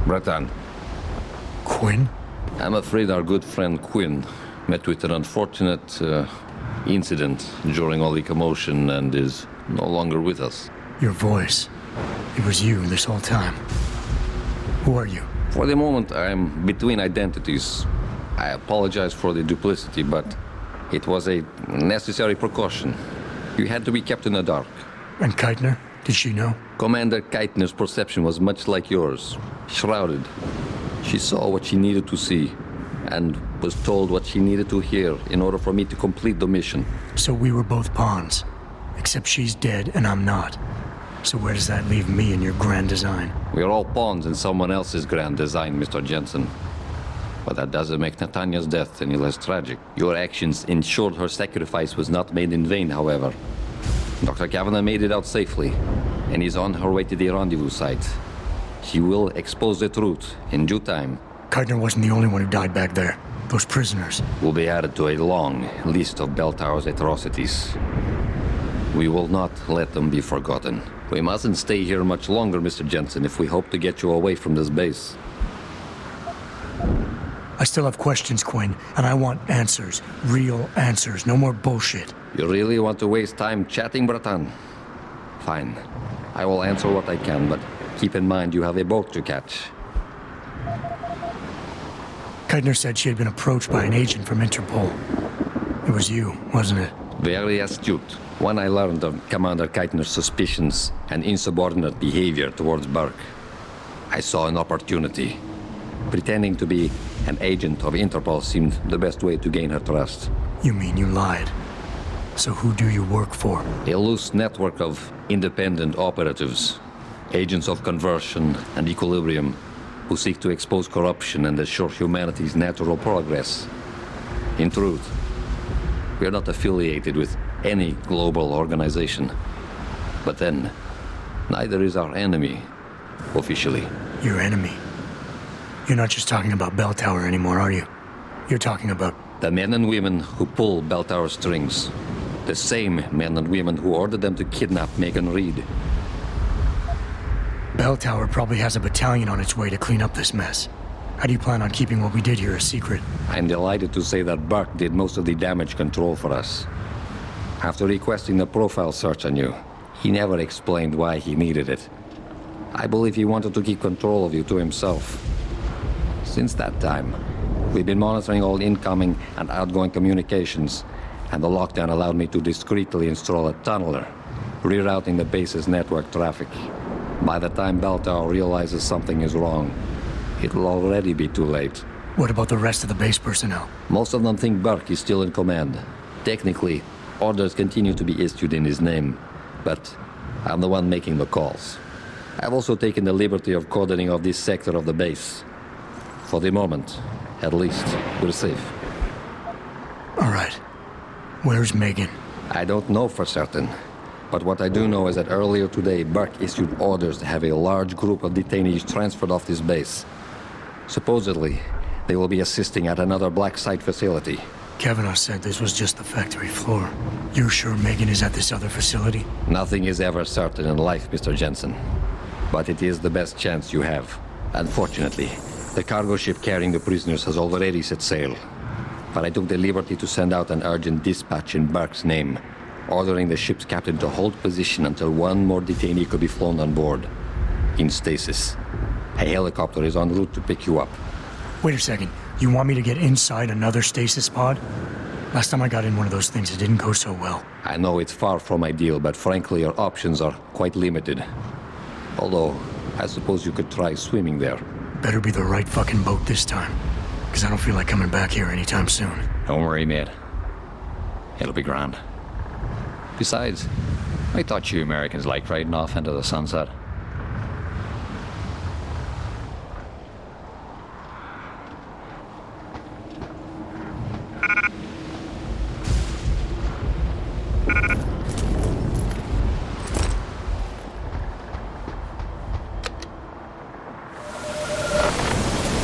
Breton. Quinn? I'm afraid our good friend Quinn met with an unfortunate incident during all the commotion and is no longer with us. Your voice. It was you this whole time. Who are you? For the moment, I'm between identities. I apologize for the duplicity, but it was a necessary precaution. You had to be kept in the dark. And Keitner? Did she know? Commander Keitner's perception was much like yours. Shrouded. She saw what she needed to see, and was told what she needed to hear in order for me to complete the mission. So we were both pawns. Except she's dead and I'm not. So where does that leave me in your grand design? We're all pawns in someone else's grand design, Mr. Jensen. But that doesn't make Natanya's death any less tragic. Your actions ensured her sacrifice was not made in vain, however. Dr. Kavanagh made it out safely, and is on her way to the rendezvous site. She will expose the truth in due time. Keitner wasn't the only one who died back there. Those prisoners. Will be added to a long list of Bell Tower's atrocities. We will not let them be forgotten. We mustn't stay here much longer, Mr. Jensen, if we hope to get you away from this base. I still have questions, Quinn, and I want answers. Real answers, no more bullshit. You really want to waste time chatting, Breton? Fine. I will answer what I can, but keep in mind you have a boat to catch. Keitner said she had been approached by an agent from Interpol. It was you, wasn't it? Very astute. When I learned of Commander Keitner's suspicions and insubordinate behavior towards Burke, I saw an opportunity. Pretending to be an agent of Interpol seemed the best way to gain her trust. You mean you lied? So who do you work for? A loose network of independent operatives, agents of conversion and equilibrium, who seek to expose corruption and assure humanity's natural progress. In truth, we are not affiliated with any global organization. But then, neither is our enemy, officially. Your enemy? You're not just talking about Bell Tower anymore, are you? You're talking about... The men and women who pull Bell Tower strings. The same men and women who ordered them to kidnap Megan Reed. Bell Tower probably has a battalion on its way to clean up this mess. How do you plan on keeping what we did here a secret? I'm delighted to say that Burke did most of the damage control for us. After requesting a profile search on you, he never explained why he needed it. I believe he wanted to keep control of you to himself. Since that time, we've been monitoring all incoming and outgoing communications, and the lockdown allowed me to discreetly install a tunneler, rerouting the base's network traffic. By the time Bell Tower realizes something is wrong, it will already be too late. What about the rest of the base personnel? Most of them think Burke is still in command. Technically, orders continue to be issued in his name, but I'm the one making the calls. I've also taken the liberty of cordoning off this sector of the base. For the moment, at least, we're safe. All right. Where's Megan? I don't know for certain. But what I do know is that earlier today, Burke issued orders to have a large group of detainees transferred off this base. Supposedly, they will be assisting at another black site facility. Kavanagh said this was just the factory floor. You're sure Megan is at this other facility? Nothing is ever certain in life, Mr. Jensen. But it is the best chance you have. Unfortunately, the cargo ship carrying the prisoners has already set sail. But I took the liberty to send out an urgent dispatch in Burke's name, ordering the ship's captain to hold position until one more detainee could be flown on board. In stasis. A helicopter is en route to pick you up. Wait a second. You want me to get inside another stasis pod? Last time I got in one of those things, it didn't go so well. I know it's far from ideal, but frankly, your options are quite limited. Although, I suppose you could try swimming there. Better be the right fucking boat this time. Because I don't feel like coming back here anytime soon. Don't worry, mate. It'll be grand. Besides, I thought you Americans liked riding off into the sunset.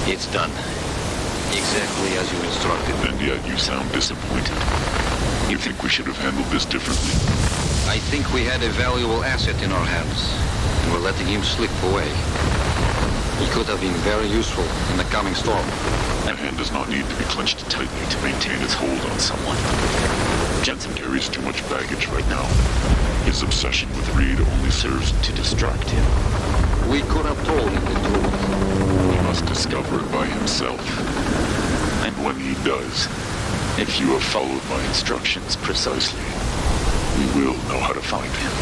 It's done. Exactly as you instructed. And yet you sound disappointed. You think we should have handled this differently? I think we had a valuable asset in our hands, and we're letting him slip away. He could have been very useful in the coming storm. That hand does not need to be clenched tightly to maintain its hold on someone. Jensen carries too much baggage right now. His obsession with Reed only serves to distract him. We could have told him the truth. He must discover it by himself. And when he does, if you have followed my instructions precisely, we will know how to find him.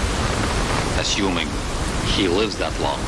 Assuming he lives that long.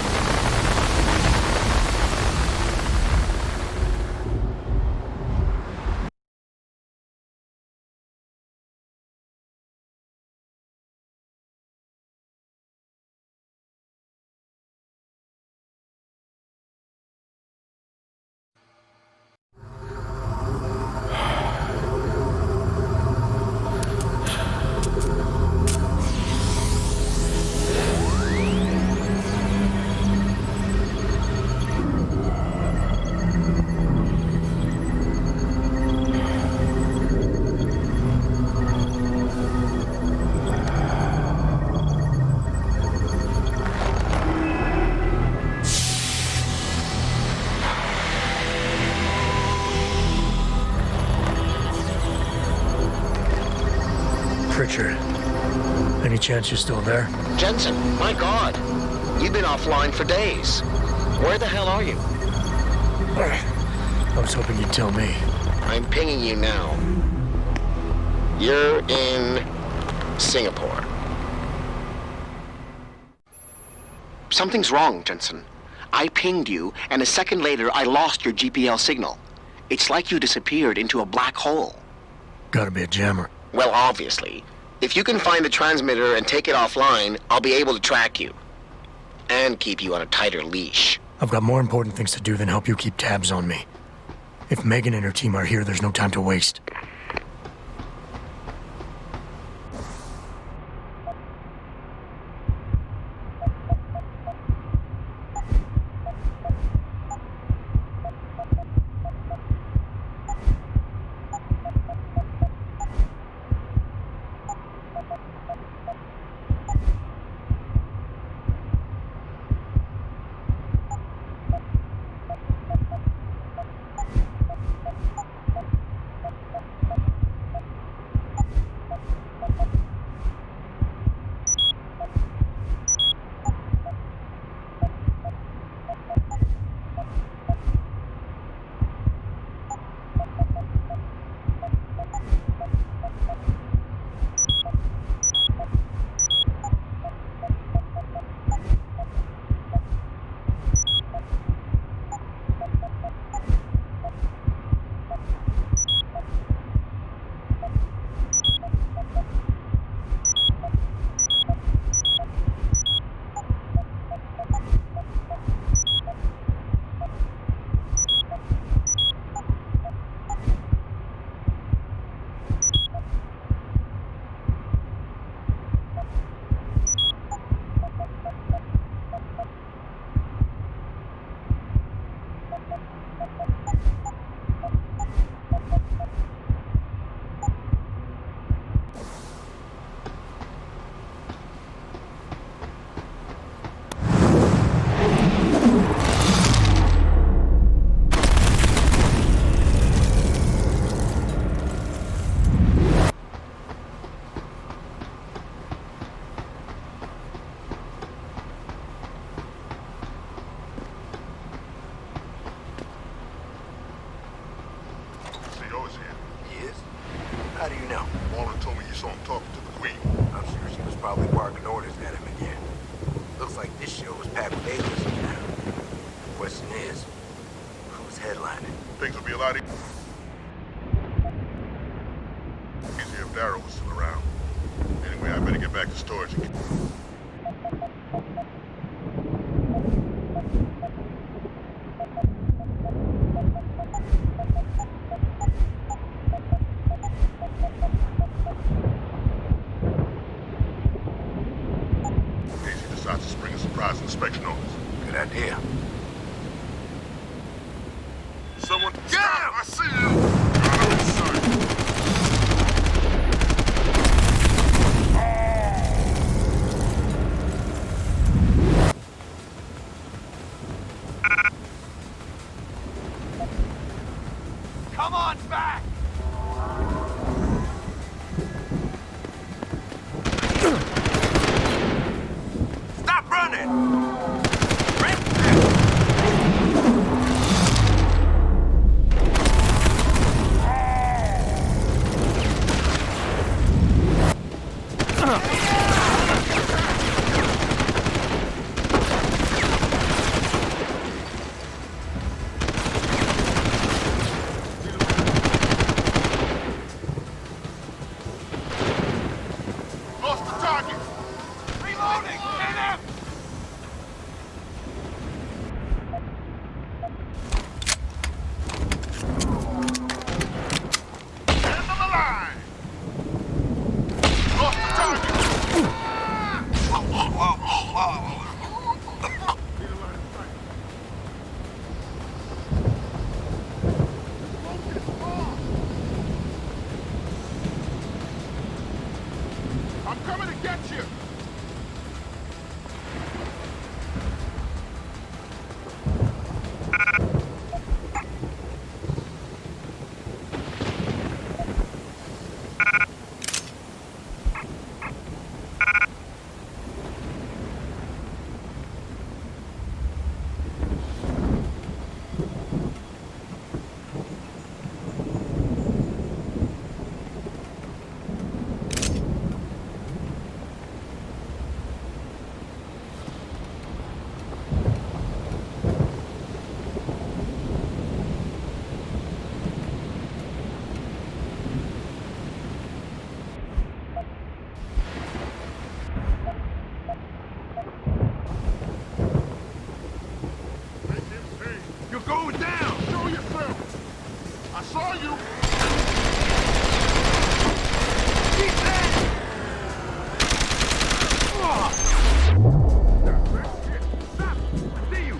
Pritchard, any chance you're still there? Jensen, my God. You've been offline for days. Where the hell are you? I was hoping you'd tell me. I'm pinging you now. You're in Singapore. Something's wrong, Jensen. I pinged you, and a second later, I lost your GPL signal. It's like you disappeared into a black hole. Gotta be a jammer. Well, obviously. If you can find the transmitter and take it offline, I'll be able to track you. And keep you on a tighter leash. I've got more important things to do than help you keep tabs on me. If Megan and her team are here, there's no time to waste. How do you know? Marlon told me you saw him talking to the Queen. I'm sure she was probably barking orders at him again. Looks like this show is packed with aliens now. Question is, who's headlining? Things would be a lot easier if Darrow was still around. Anyway, I better get back to storage and to spring a surprise inspection on us. Good idea. Someone... Get him! I see you! I'm coming to get you! You're going down! Show yourself! I saw you! Keep that! Stop! I see you!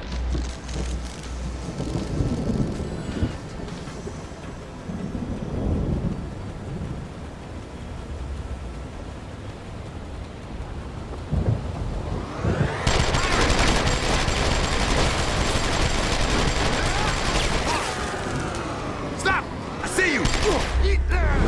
Stop! I see you! Eat that!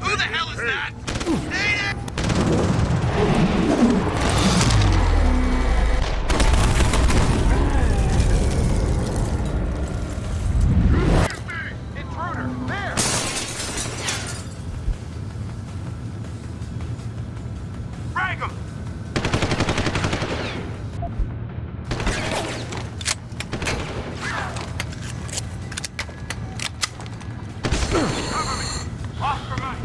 Who the hell is that? Intruder! There! Frag him! Cover me! Oscar right!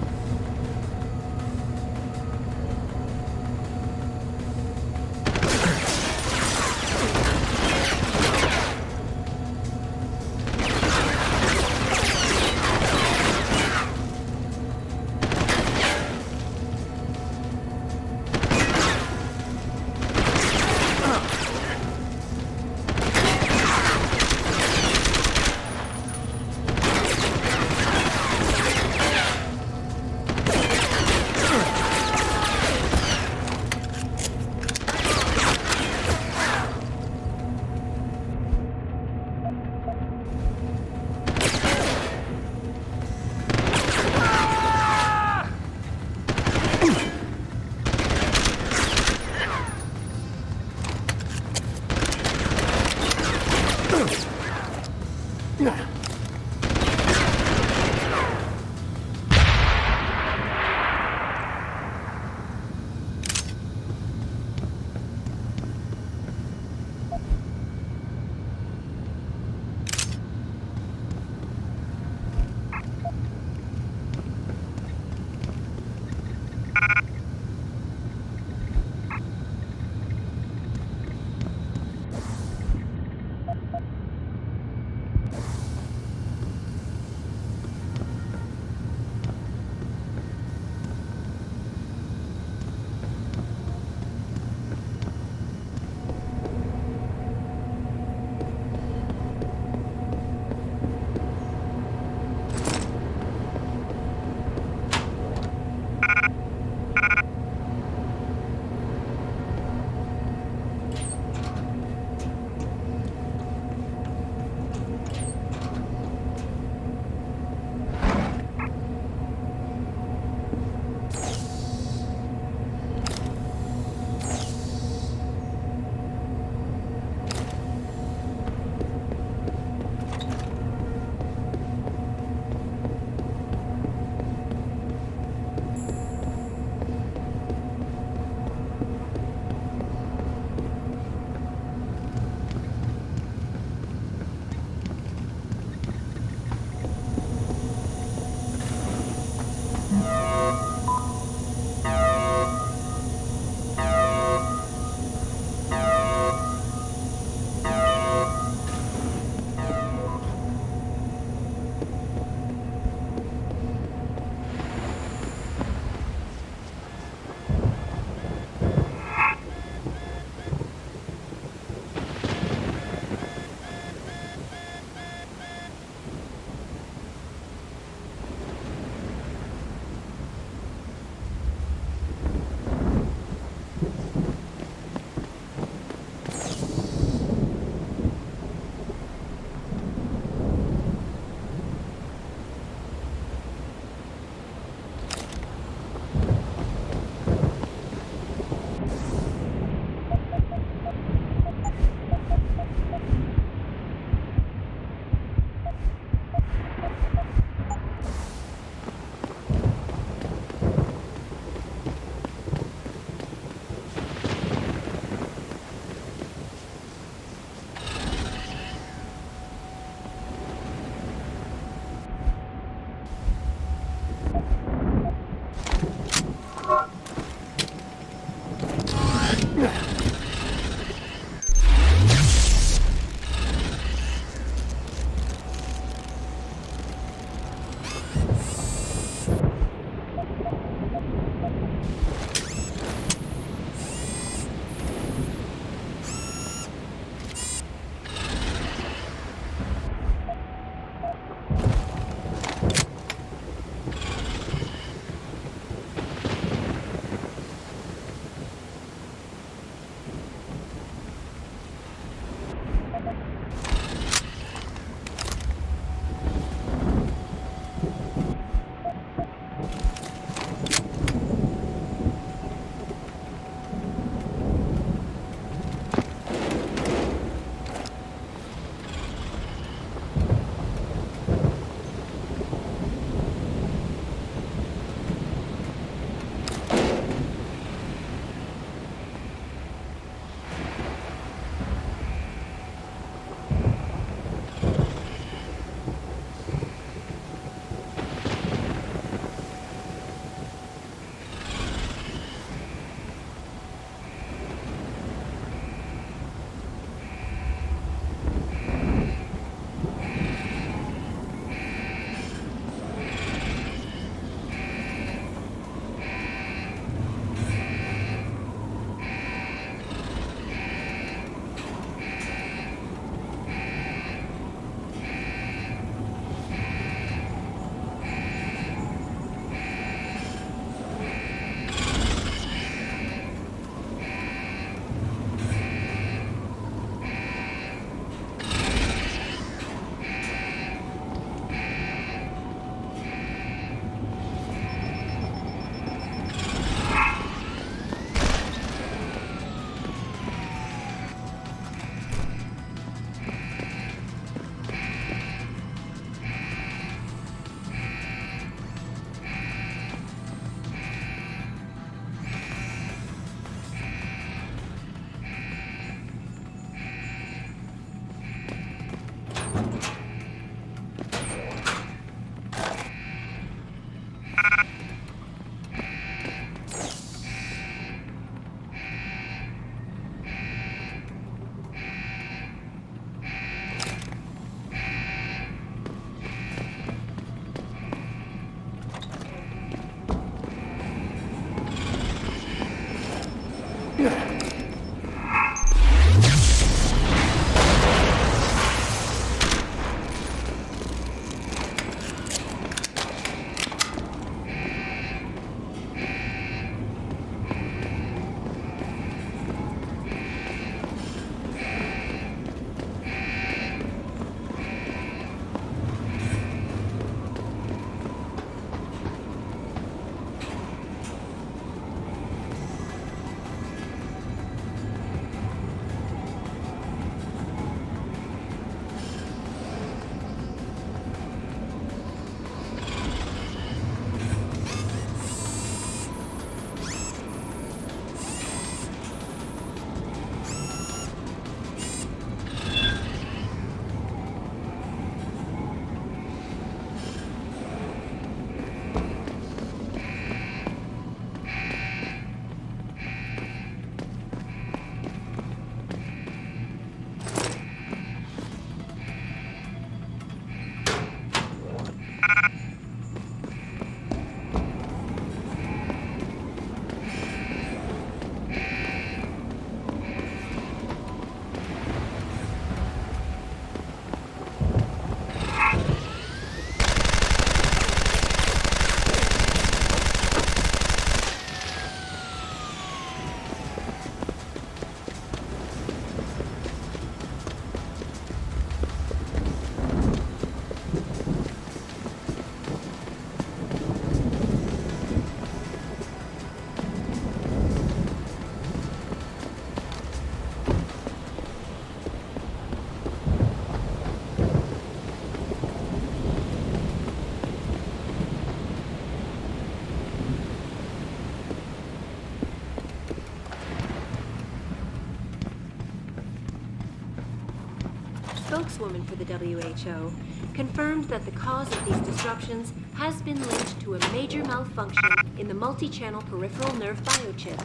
spokeswoman for the WHO, confirmed that the cause of these disruptions has been linked to a major malfunction in the multi-channel peripheral nerve biochip.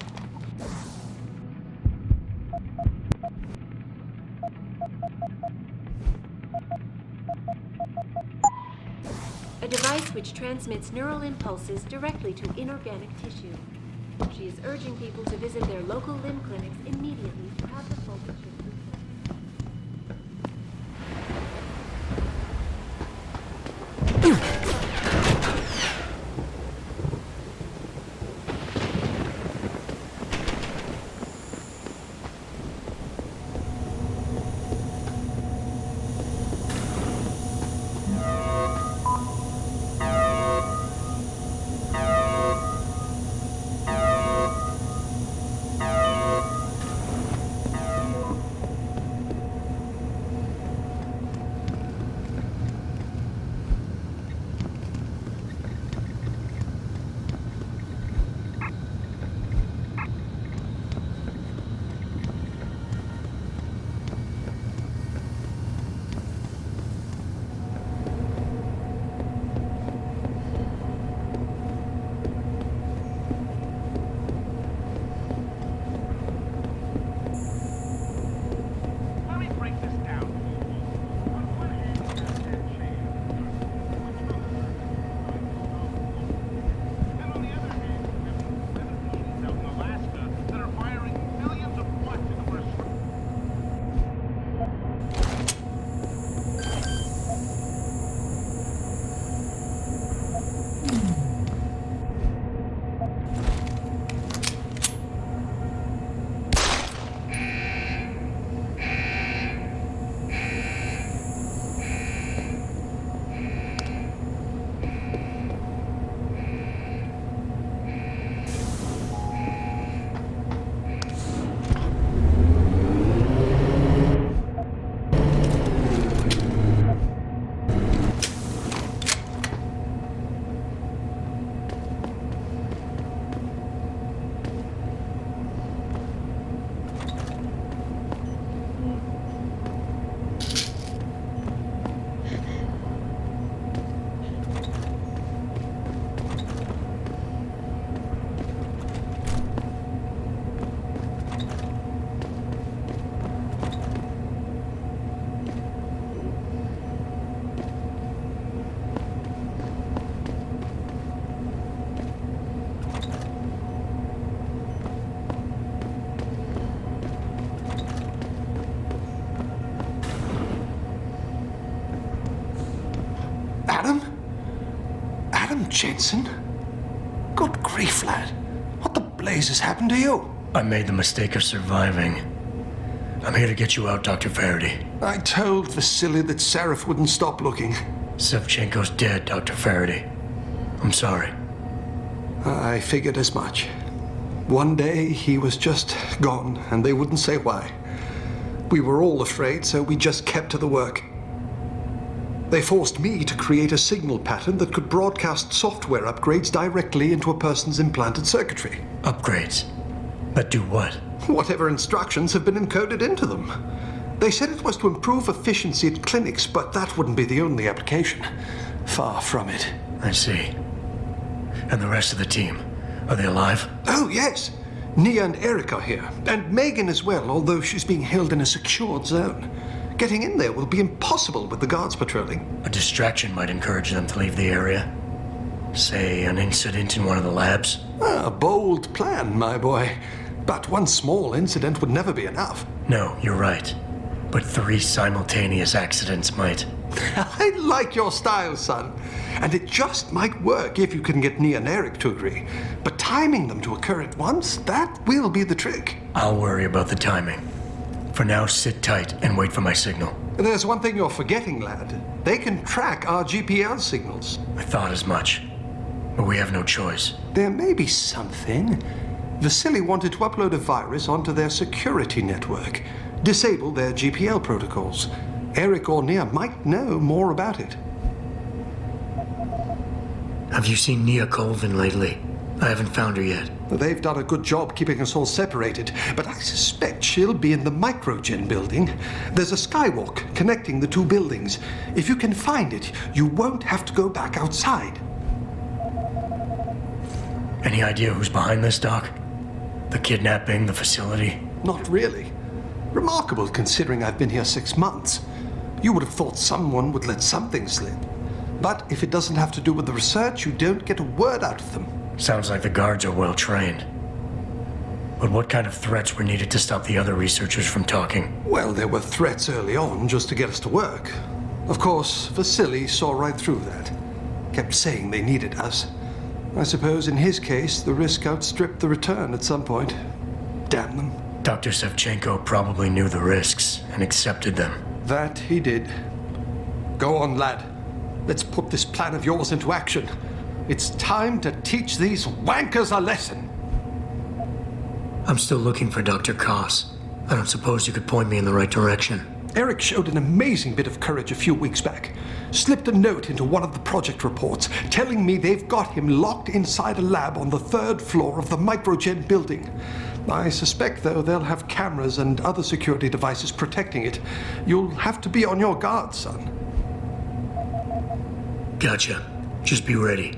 A device which transmits neural impulses directly to inorganic tissue. She is urging people to visit their local limb clinics immediately to have the faulty chip replaced. Adam Jensen? Good grief, lad. What the blazes happened to you? I made the mistake of surviving. I'm here to get you out, Dr. Faraday. I told Vasily that Seraph wouldn't stop looking. Sevchenko's dead, Dr. Faraday. I'm sorry. I figured as much. One day he was just gone, and they wouldn't say why. We were all afraid, so we just kept to the work. They forced me to create a signal pattern that could broadcast software upgrades directly into a person's implanted circuitry. Upgrades? But do what? Whatever instructions have been encoded into them. They said it was to improve efficiency at clinics, but that wouldn't be the only application. Far from it. I see. And the rest of the team, are they alive? Oh, yes. Nia and Eric are here, and Megan as well, although she's being held in a secured zone. Getting in there will be impossible with the guards patrolling. A distraction might encourage them to leave the area. Say, an incident in one of the labs? A bold plan, my boy. But one small incident would never be enough. No, you're right. But 3 simultaneous accidents might. I like your style, son. And it just might work if you can get Nia and Eric to agree. But timing them to occur at once, that will be the trick. I'll worry about the timing. For now, sit tight and wait for my signal. There's one thing you're forgetting, lad. They can track our GPL signals. I thought as much. But we have no choice. There may be something. Vasily wanted to upload a virus onto their security network, disable their GPL protocols. Eric or Nia might know more about it. Have you seen Nia Colvin lately? I haven't found her yet. They've done a good job keeping us all separated, but I suspect she'll be in the Microgen building. There's a skywalk connecting the two buildings. If you can find it, you won't have to go back outside. Any idea who's behind this, Doc? The kidnapping, the facility? Not really. Remarkable considering I've been here 6 months. You would have thought someone would let something slip. But if it doesn't have to do with the research, you don't get a word out of them. Sounds like the guards are well trained. But what kind of threats were needed to stop the other researchers from talking? Well, there were threats early on just to get us to work. Of course, Vasily saw right through that. Kept saying they needed us. I suppose in his case, the risk outstripped the return at some point. Damn them. Dr. Sevchenko probably knew the risks and accepted them. That he did. Go on, lad. Let's put this plan of yours into action. It's time to teach these wankers a lesson. I'm still looking for Dr. Koss. I don't suppose you could point me in the right direction. Eric showed an amazing bit of courage a few weeks back. Slipped a note into one of the project reports telling me they've got him locked inside a lab on the 3rd floor of the Microgen building. I suspect, though, they'll have cameras and other security devices protecting it. You'll have to be on your guard, son. Gotcha. Just be ready.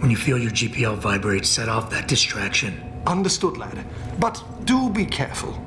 When you feel your GPL vibrate, set off that distraction. Understood, lad. But do be careful.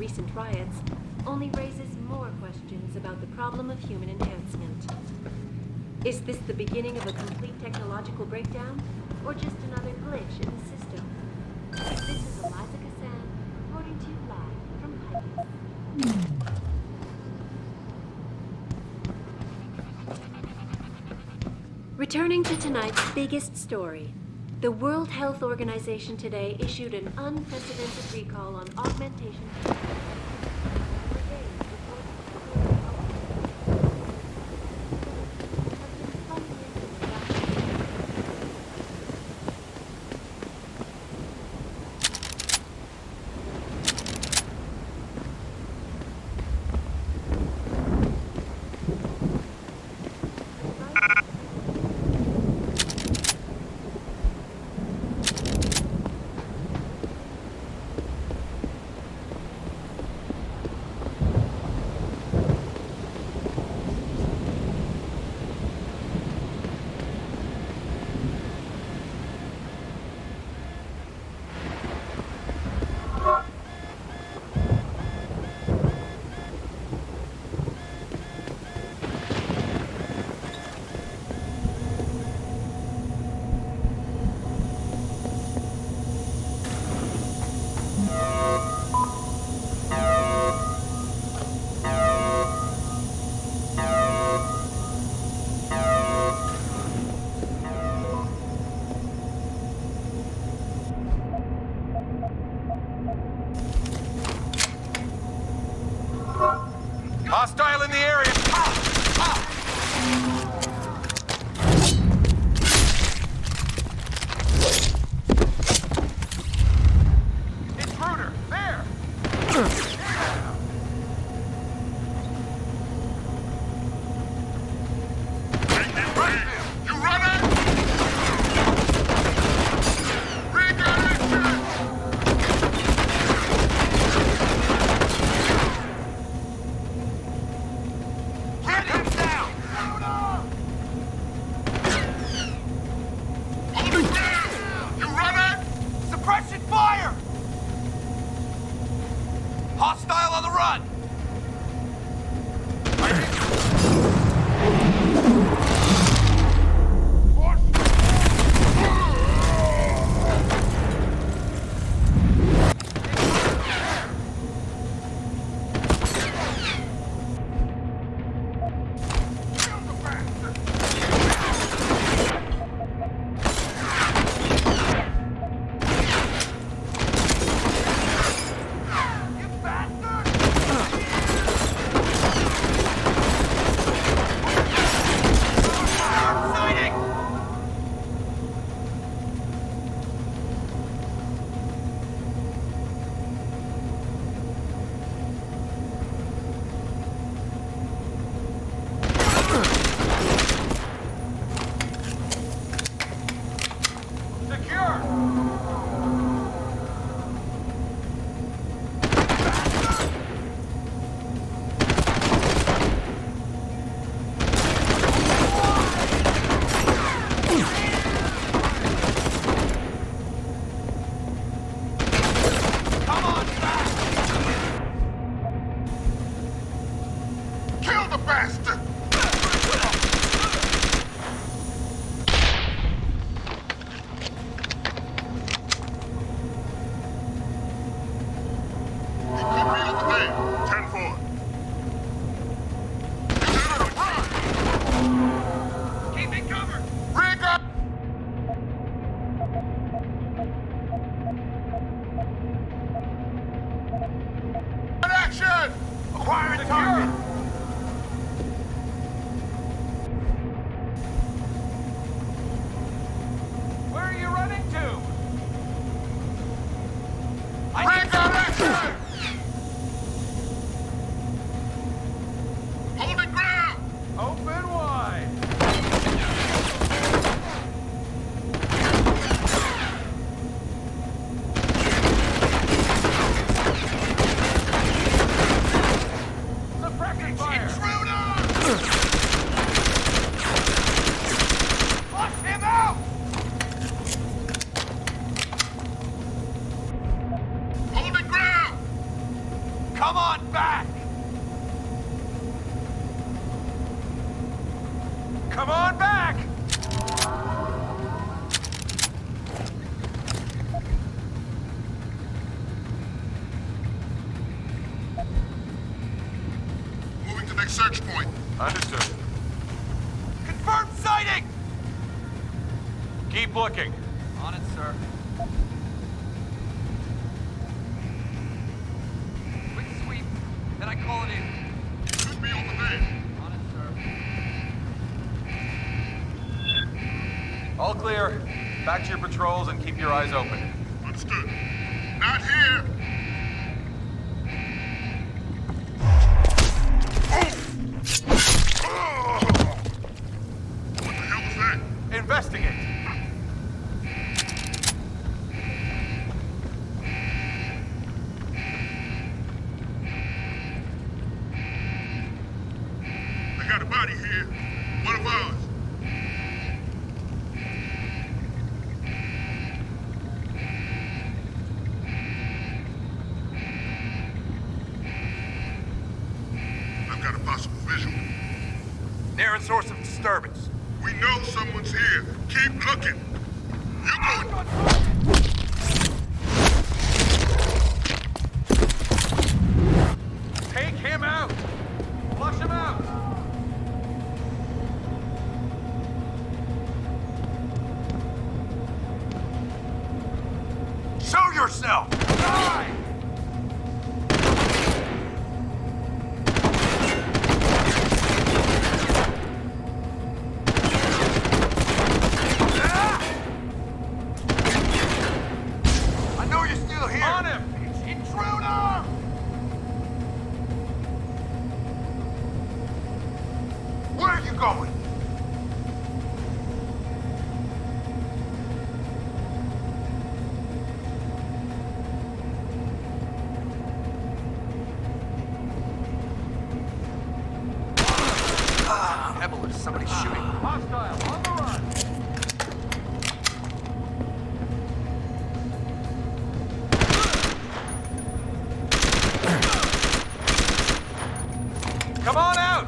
recent riots only raises more questions about the problem of human enhancement. Is this the beginning of a complete technological breakdown, or just another glitch in the system? This is Eliza Kassan, reporting to you live from Hypus. Returning to tonight's biggest story, the World Health Organization today issued an unprecedented recall on augmentation. Hostile in the area! Intruder! There! You running? Recognition! Get him down! Holding ground! You running? Suppression fire! Hostile on the run! Kill the bastard! He could be over there. 10-4. Keep me covered! Rig up! Action! Acquiring target! Where are you running to? Rig up action! Holding ground! Open wide! Suppression search point. Understood. Confirmed sighting! Keep looking. On it, sir. Quick sweep, then I call it in. Should be on the van. On it, sir. All clear. Back to your patrols and keep your eyes open. Understood. Not here! What the hell was that? Investigate. I got a body here. One of ours. I've got a possible visual. Nearest source of disturbance. We know someone's here. Keep looking. You going? Take him out! Flush him out! Show yourself! Die! I know you're still here! On him! Intruder! Where are you going? Pebble, is somebody shooting? Hostile, on the run! Come on out!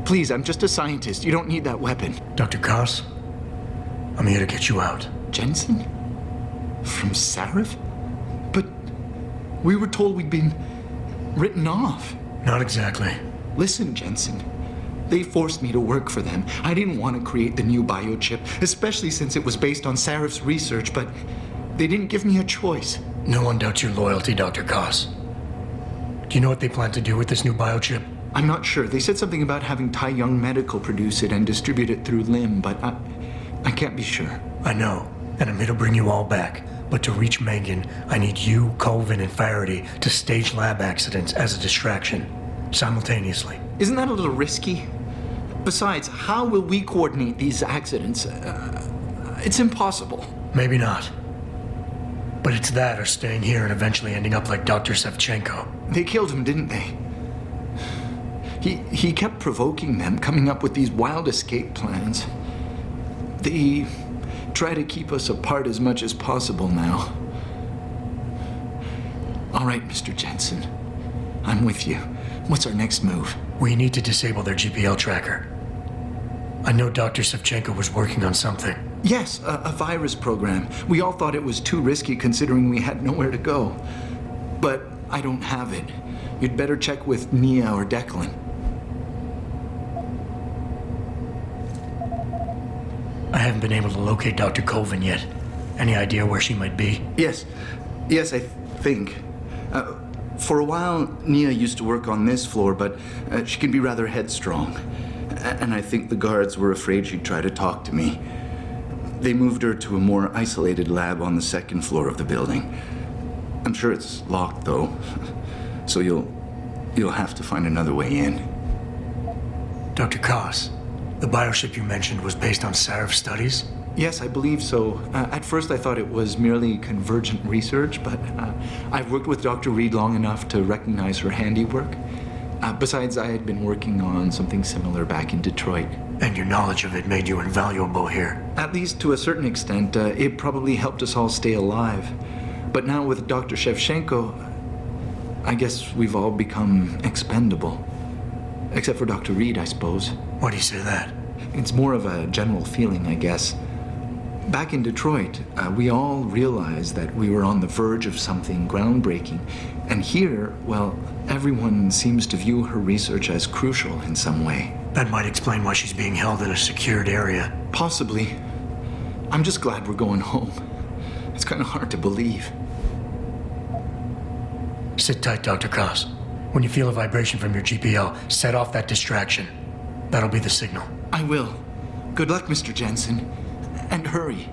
Please, I'm just a scientist. You don't need that weapon. Dr. Koss, I'm here to get you out. Jensen? From Sarif? But we were told we'd been written off. Not exactly. Listen, Jensen. They forced me to work for them. I didn't want to create the new biochip, especially since it was based on Sarif's research, but they didn't give me a choice. No one doubts your loyalty, Dr. Koss. Do you know what they plan to do with this new biochip? I'm not sure. They said something about having Tai Young Medical produce it and distribute it through Lim, but I can't be sure. I know, and I'm here to bring you all back. But to reach Megan, I need you, Colvin, and Faraday to stage lab accidents as a distraction, simultaneously. Isn't that a little risky? Besides, how will we coordinate these accidents? It's impossible. Maybe not. But it's that or staying here and eventually ending up like Dr. Sevchenko. They killed him, didn't they? He kept provoking them, coming up with these wild escape plans. They try to keep us apart as much as possible now. All right, Mr. Jensen. I'm with you. What's our next move? We need to disable their GPL tracker. I know Dr. Sevchenko was working on something. Yes, a virus program. We all thought it was too risky considering we had nowhere to go. But I don't have it. You'd better check with Nia or Declan. I haven't been able to locate Dr. Colvin yet. Any idea where she might be? Yes, I think. For a while, Nia used to work on this floor, but she can be rather headstrong. And I think the guards were afraid she'd try to talk to me. They moved her to a more isolated lab on the second floor of the building. I'm sure it's locked, though. So you'll have to find another way in. Dr. Koss, the bioship you mentioned was based on Sarif's studies? Yes, I believe so. At first I thought it was merely convergent research, but I've worked with Dr. Reed long enough to recognize her handiwork. Besides, I had been working on something similar back in Detroit. And your knowledge of it made you invaluable here. At least to a certain extent, it probably helped us all stay alive. But now with Dr. Shevchenko, I guess we've all become expendable. Except for Dr. Reed, I suppose. Why do you say that? It's more of a general feeling, I guess. Back in Detroit, we all realized that we were on the verge of something groundbreaking. And here, well, everyone seems to view her research as crucial in some way. That might explain why she's being held in a secured area. Possibly. I'm just glad we're going home. It's kind of hard to believe. Sit tight, Dr. Koss. When you feel a vibration from your GPL, set off that distraction. That'll be the signal. I will. Good luck, Mr. Jensen. And hurry.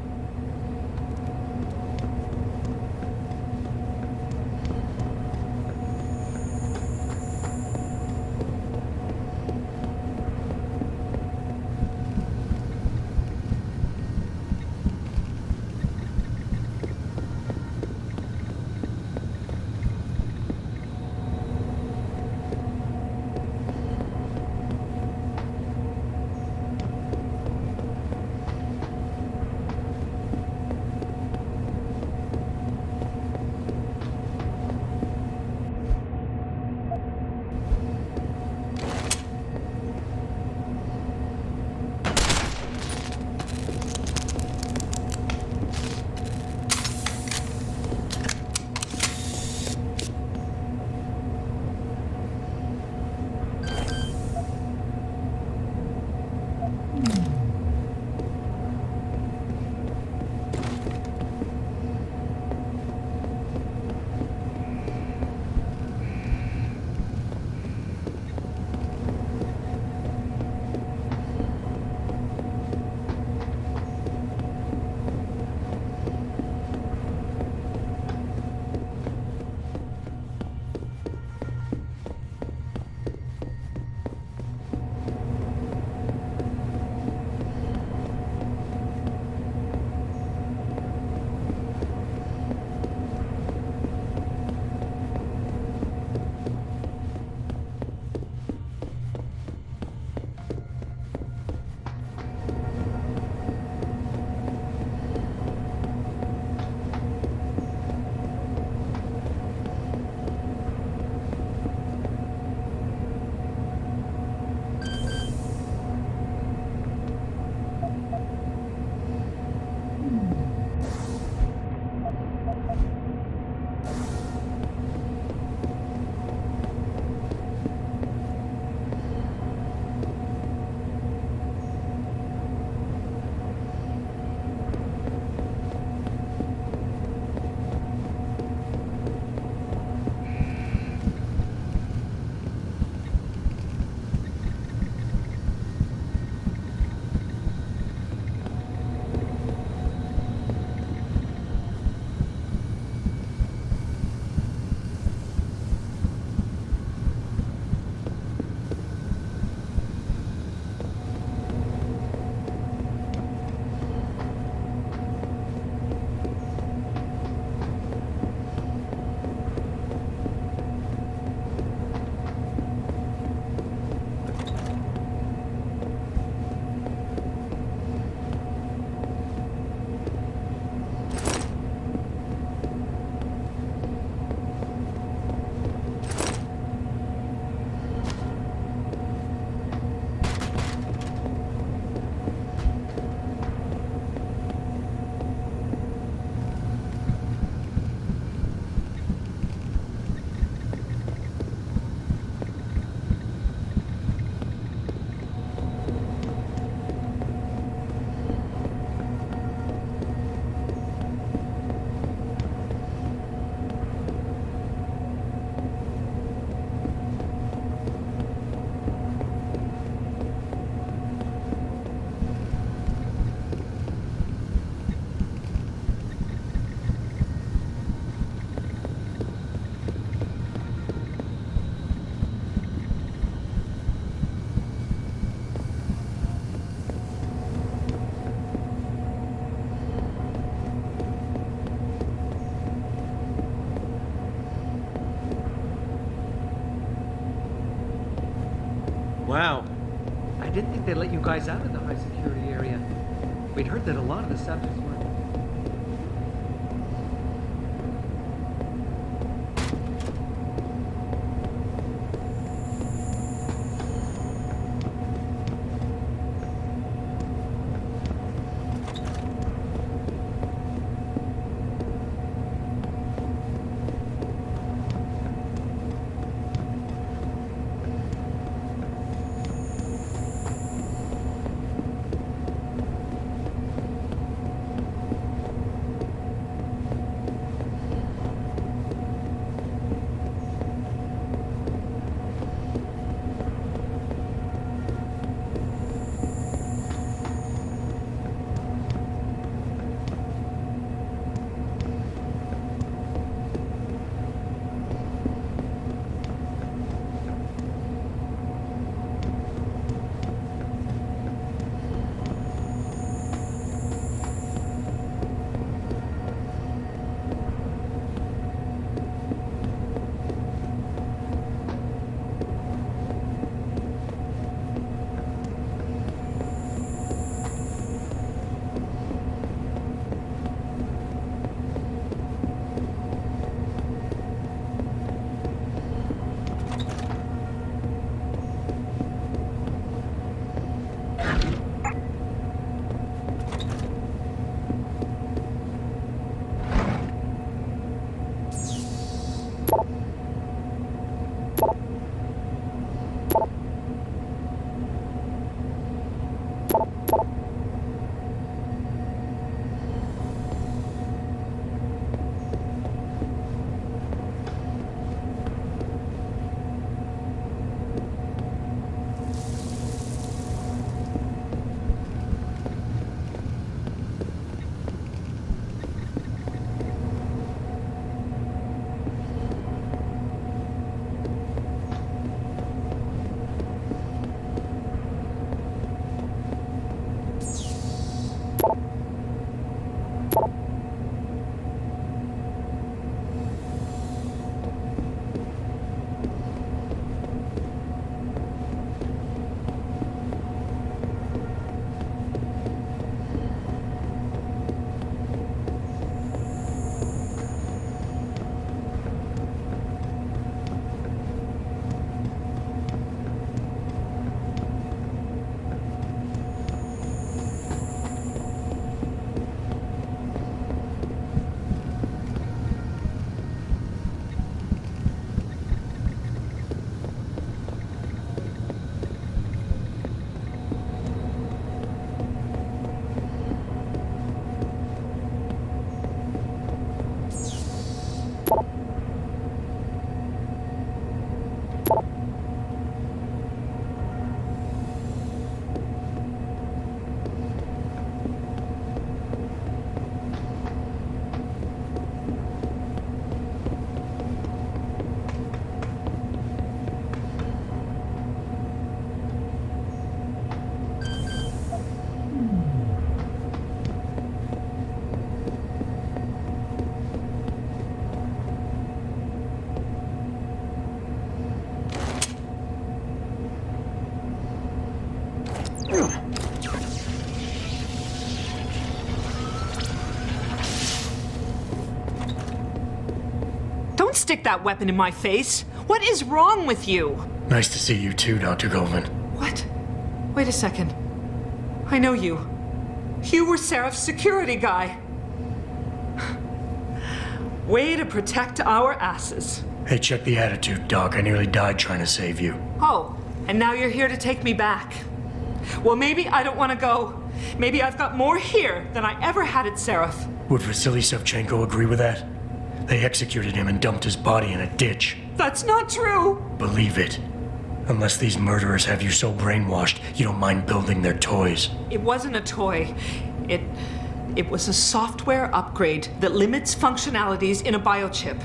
Wow. I didn't think they'd let you guys out of the high security area. We'd heard that a lot of the subjects were... Don't stick that weapon in my face. What is wrong with you? Nice to see you too, Dr. Goldman. What? Wait a second. I know you. You were Seraph's security guy. Way to protect our asses. Hey, check the attitude, Doc. I nearly died trying to save you. Oh, and now you're here to take me back. Well, maybe I don't want to go. Maybe I've got more here than I ever had at Seraph. Would Vasily Savchenko agree with that? They executed him and dumped his body in a ditch. That's not true. Believe it. Unless these murderers have you so brainwashed, you don't mind building their toys. It wasn't a toy. It was a software upgrade that limits functionalities in a biochip.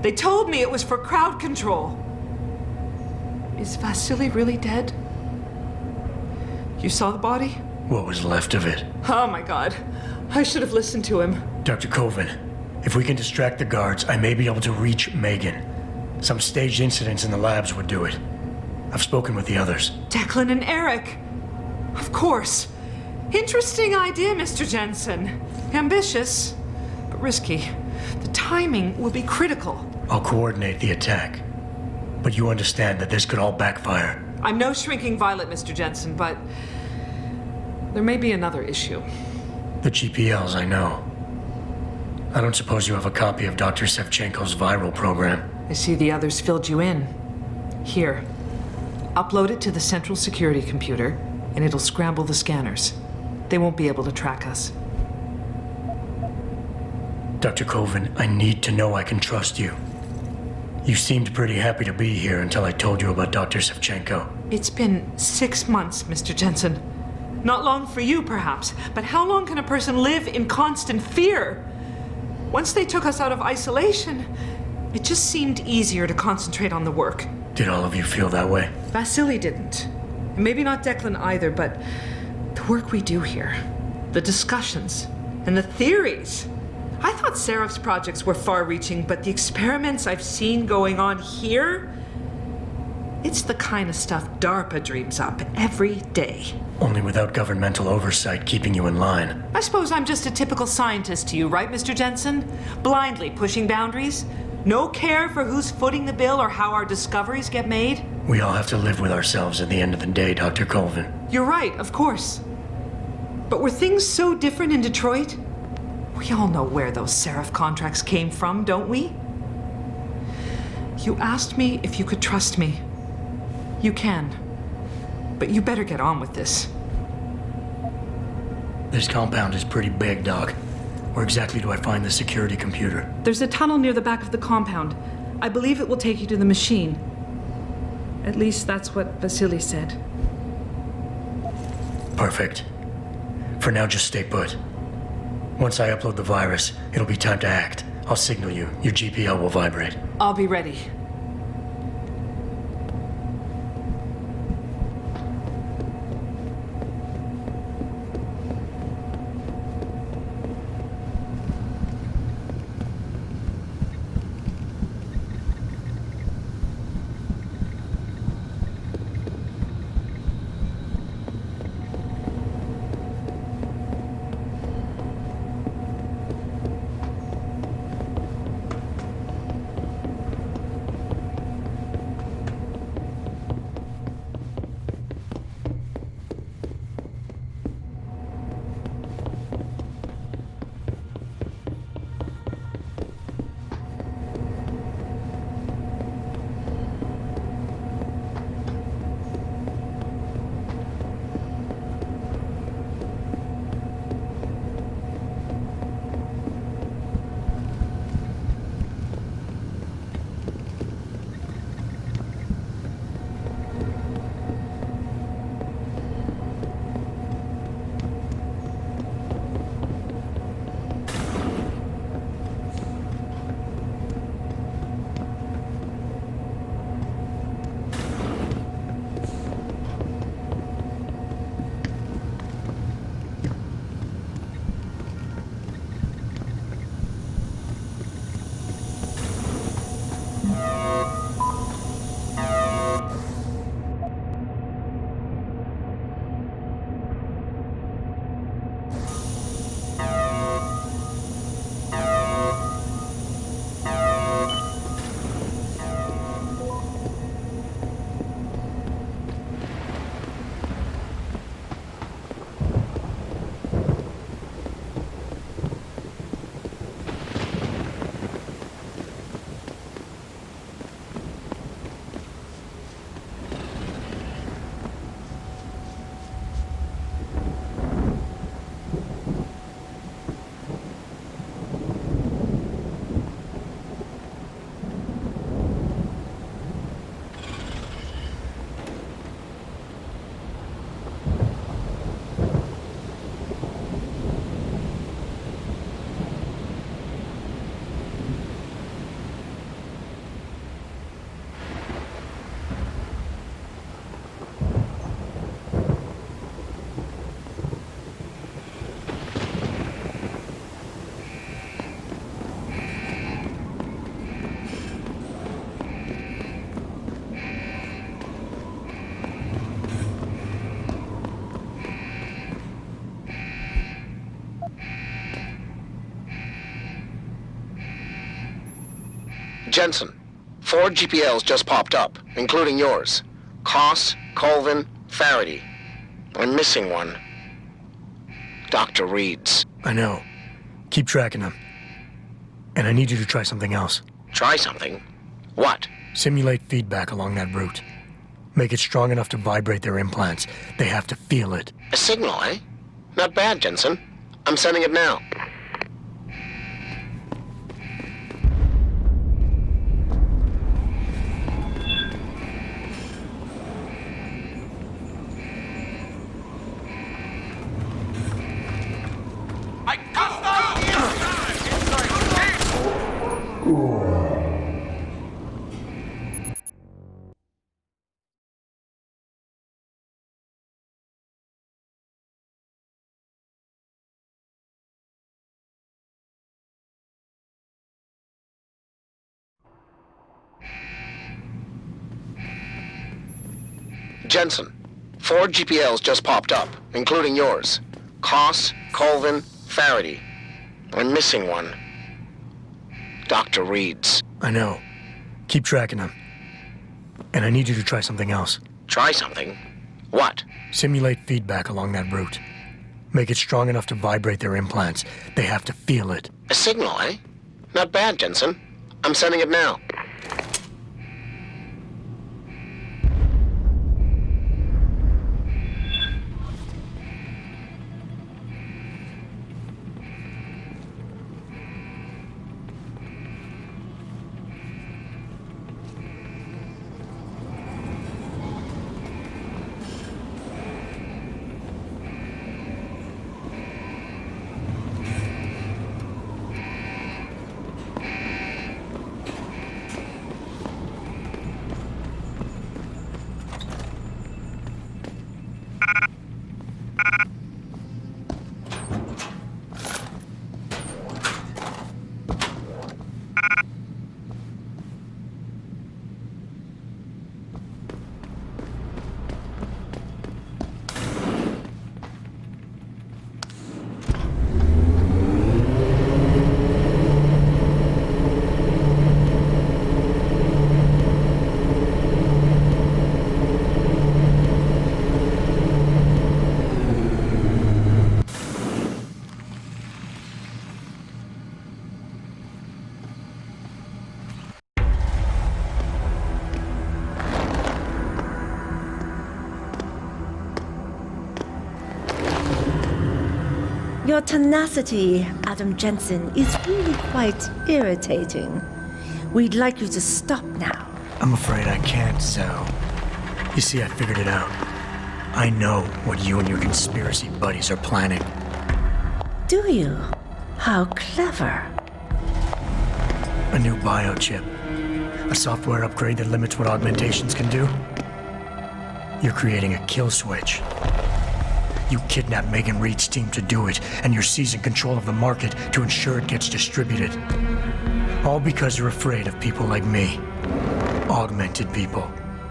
They told me it was for crowd control. Is Vasily really dead? You saw the body? What was left of it? Oh my God. I should have listened to him. Dr. Colvin, if we can distract the guards, I may be able to reach Megan. Some staged incidents in the labs would do it. I've spoken with the others. Declan and Eric. Of course. Interesting idea, Mr. Jensen. Ambitious, but risky. The timing will be critical. I'll coordinate the attack. But you understand that this could all backfire. I'm no shrinking violet, Mr. Jensen, but there may be another issue. The GPLs, I know. I don't suppose you have a copy of Dr. Sevchenko's viral program. I see the others filled you in. Here. Upload it to the central security computer, and it'll scramble the scanners. They won't be able to track us. Dr. Colvin, I need to know I can trust you. You seemed pretty happy to be here until I told you about Dr. Sevchenko. It's been 6 months, Mr. Jensen. Not long for you, perhaps, but how long can a person live in constant fear? Once they took us out of isolation, it just seemed easier to concentrate on the work. Did all of you feel that way? Vasily didn't. And maybe not Declan either, but the work we do here, the discussions, and the theories. I thought Seraph's projects were far-reaching, but the experiments I've seen going on here, it's the kind of stuff DARPA dreams up every day. Only without governmental oversight keeping you in line. I suppose I'm just a typical scientist to you, right, Mr. Jensen? Blindly pushing boundaries? No care for who's footing the bill or how our discoveries get made? We all have to live with ourselves at the end of the day, Dr. Colvin. You're right, of course. But were things so different in Detroit? We all know where those Seraph contracts came from, don't we? You asked me if you could trust me. You can. But you better get on with this. This compound is pretty big, Doc. Where exactly do I find the security computer? There's a tunnel near the back of the compound. I believe it will take you to the machine. At least that's what Vasily said. Perfect. For now, just stay put. Once I upload the virus, it'll be time to act. I'll signal you. Your GPL will vibrate. I'll be ready. Jensen, 4 GPLs just popped up, including yours. Koss, Colvin, Faraday. I'm missing one. Dr. Reed's. I know. Keep tracking them. And I need you to try something else. Try something? What? Simulate feedback along that route. Make it strong enough to vibrate their implants. They have to feel it. A signal, eh? Not bad, Jensen. I'm sending it now. Jensen, 4 GPLs just popped up, including yours. Koss, Colvin, Faraday. I'm missing one. Dr. Reed's. I know. Keep tracking them. And I need you to try something else. Try something? What? Simulate feedback along that route. Make it strong enough to vibrate their implants. They have to feel it. A signal, eh? Not bad, Jensen. I'm sending it now. Your tenacity, Adam Jensen, is really quite irritating. We'd like you to stop now. I'm afraid I can't, Sal. You see, I figured it out. I know what you and your conspiracy buddies are planning. Do you? How clever. A new biochip. A software upgrade that limits what augmentations can do. You're creating a kill switch. You kidnapped Megan Reed's team to do it, and you're seizing control of the market to ensure it gets distributed. All because you're afraid of people like me. Augmented people,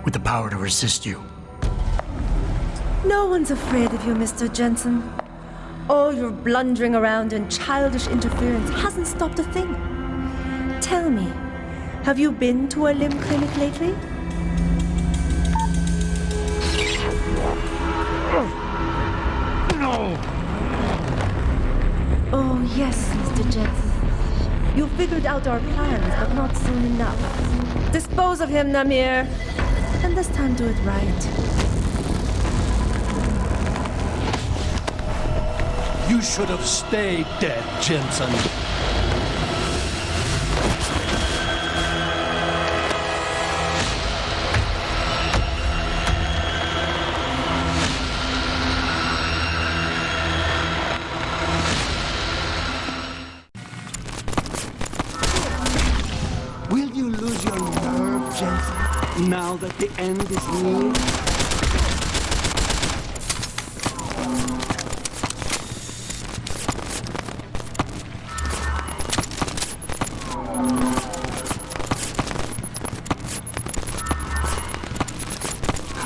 with the power to resist you. No one's afraid of you, Mr. Jensen. All your blundering around and childish interference hasn't stopped a thing. Tell me, have you been to a limb clinic lately? No! Oh, yes, Mr. Jensen. You figured out our plans, but not soon enough. Dispose of him, Namir. And this time do it right. You should have stayed dead, Jensen. Will you lose your nerve, Jensen, now that the end is near?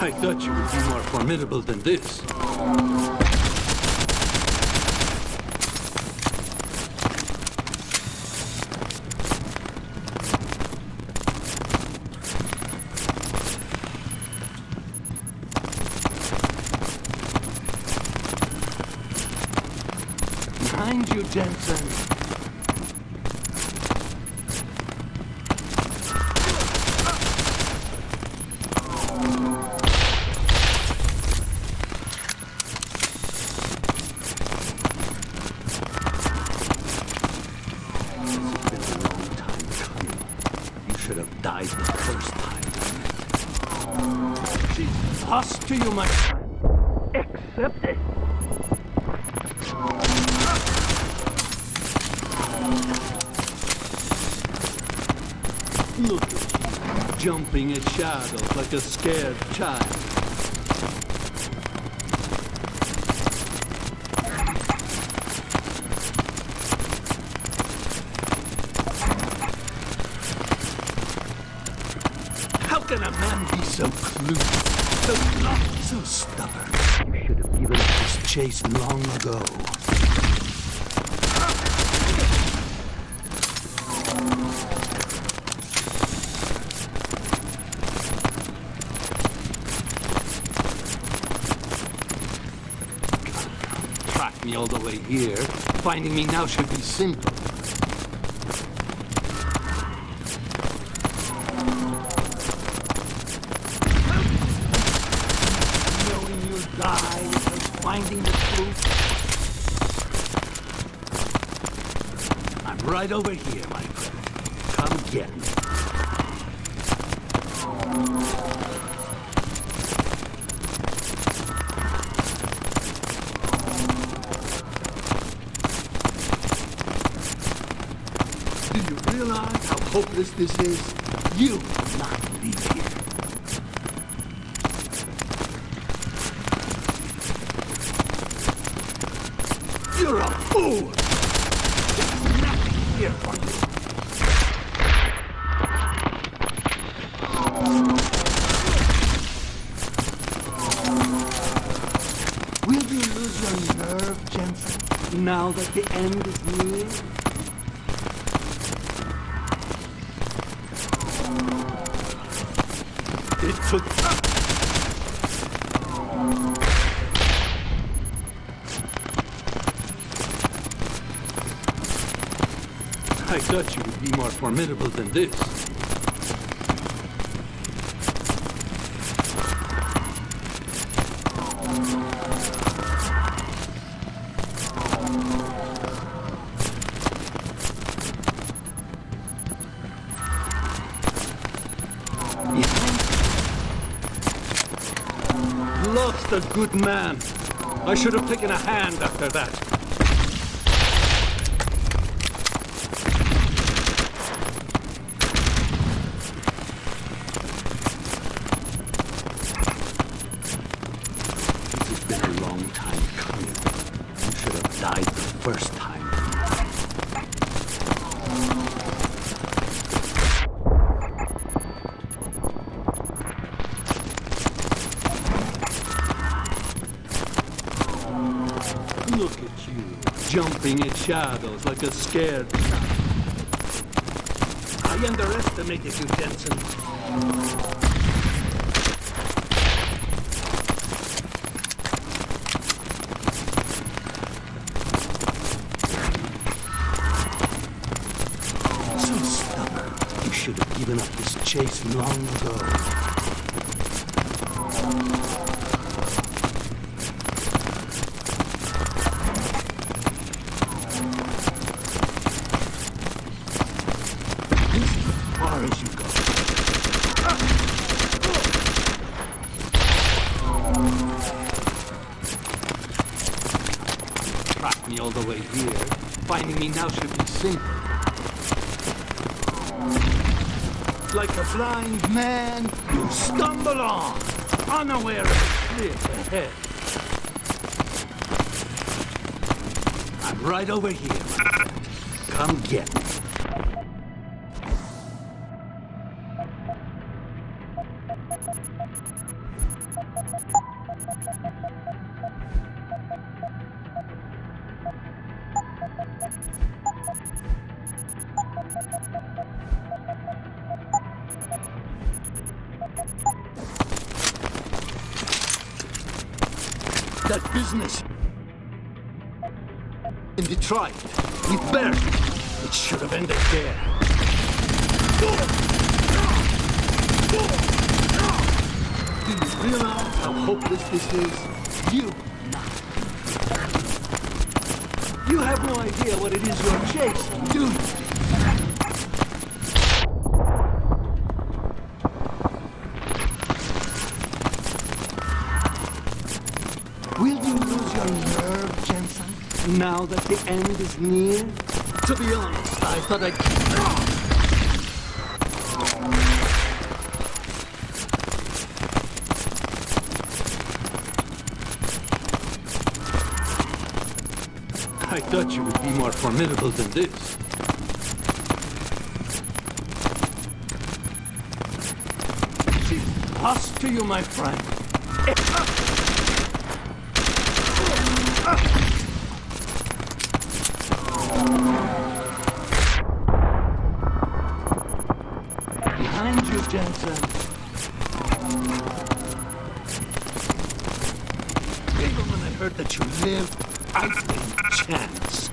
I thought you would be more formidable than this. find you, Jensen. Died the first time. She's lost to you, my friend. Accept it. Look at you, jumping at shadows like a scared child. How can a man be so clueless, so blunt, so stubborn? You should have given up this chase long ago. Track me all the way here. Finding me now should be simple. Die without finding the truth. I'm right over here, my friend. Come get me. Do you realize how hopeless this is? You will not leave here. You're a fool! There's nothing here for you. Will you lose your nerve, Jensen, now that the end is near? It took... I thought you would be more formidable than this. Lost a good man. I should have taken a hand after that. Died the first time. Look at you, jumping at shadows like a scared child. I underestimated you, Jensen. Should have given up this chase long ago. This is as far as you go. Track me all the way here. Finding me now should be simple. Like a blind man, you stumble on, unaware of the cliff ahead. I'm right over here, my friend. Come get me. That business in Detroit with Bert. It should have ended there. Do you realize how hopeless this is? You have no idea what it is you're chasing, do you? Will you lose your nerve, Jensen? Now that the end is near? To be honest, I thought I thought you would be more formidable than this. She's lost to you, my friend. Behind you, Jensen. Even when I heard that you lived, I didn't chance.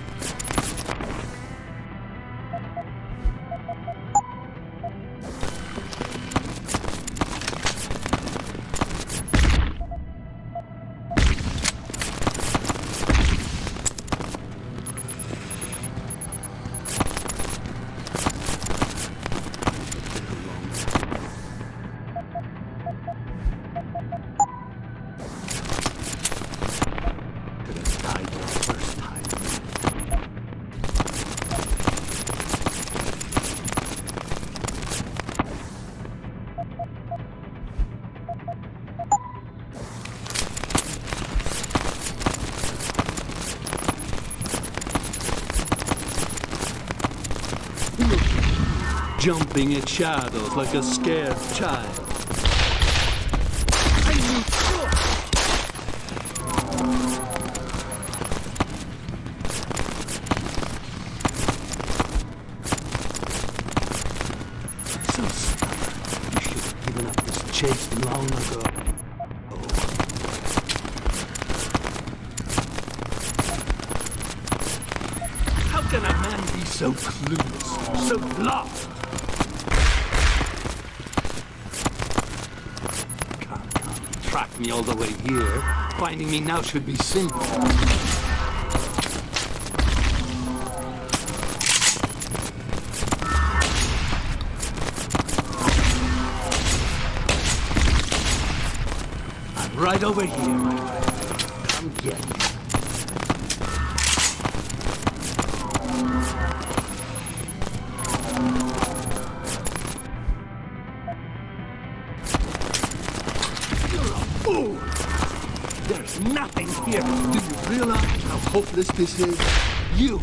Jumping at shadows like a scared child. So stubborn. You should have given up this chase long ago. How can a man be so clueless, so lost? Tracked me all the way here. Finding me now should be simple. I'm right over here, my friend. Come get me. There's nothing here. Do you realize how hopeless this is? You.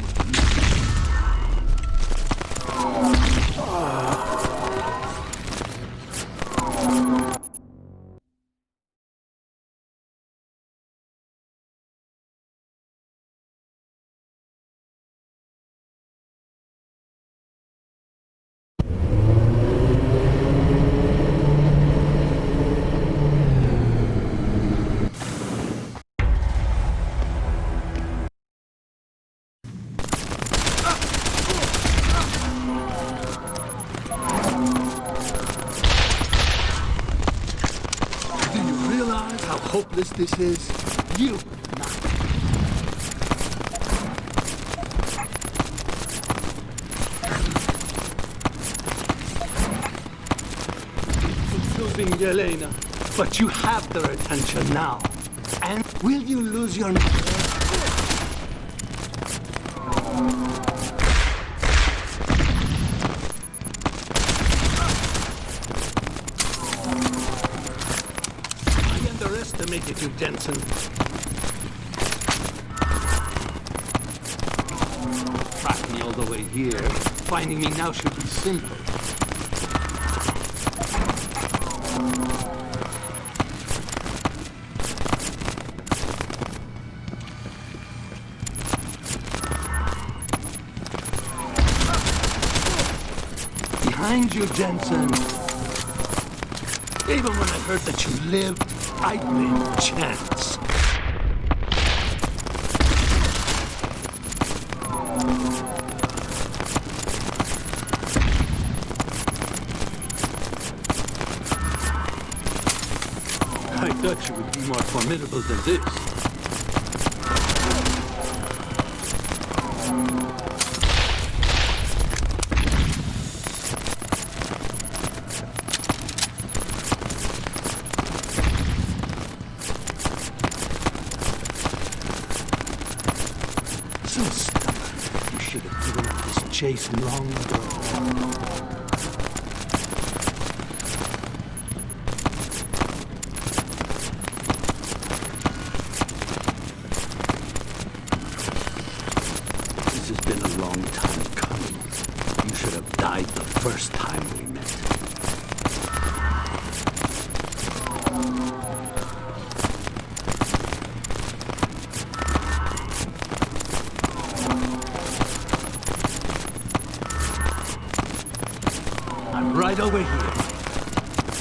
How hopeless this is? You. Losing Yelena, but you have their attention now. And will you lose your nerve? Underestimated you, Jensen. Tracked me all the way here. Finding me now should be simple. Behind you, Jensen. Even when I heard that you lived, I blamed chance. I thought you would be more formidable than this. So stubborn. You should have given up this chase long ago. This has been a long time coming. You should have died the first time we met. I'm right over here.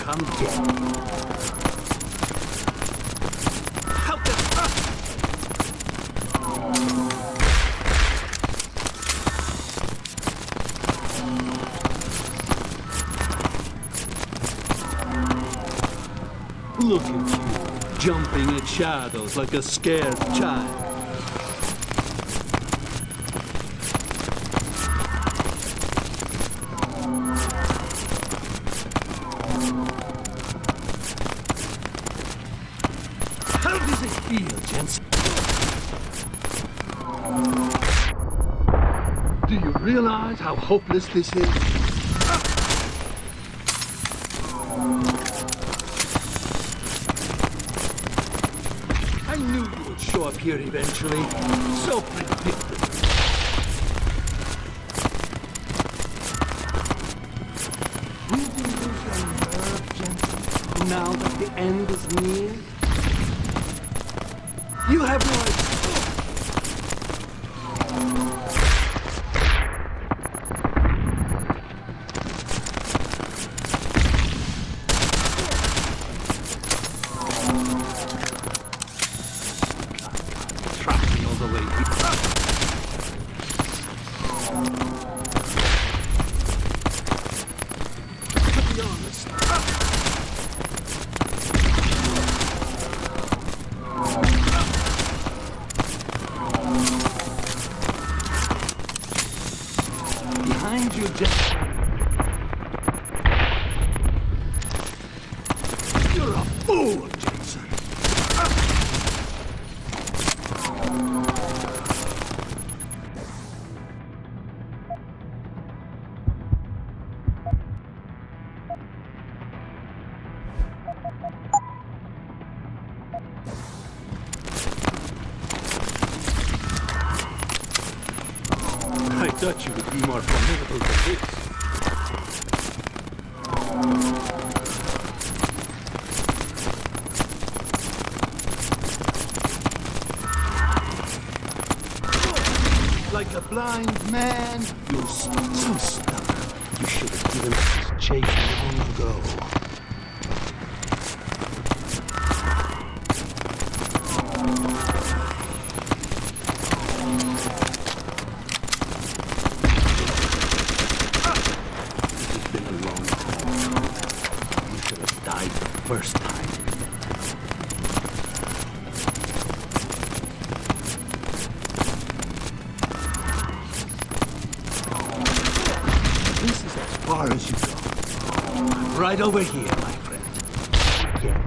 Come get me. Help them! Look at you, jumping at shadows like a scared child. How does it feel, Jensen? Do you realize how hopeless this is? I knew you would show up here eventually. So predictable. Will you lose your nerve, Jensen, now that the end is near? You have no idea. Track me all the way here. To be honest, behind you, Jensen. You're a fool, Jensen. I thought you would be more formidable than this. Like a blind man, you're so stubborn. You should have given up this chase long ago. Died the first time. This is as far as you go. I'm right over here, my friend. Again.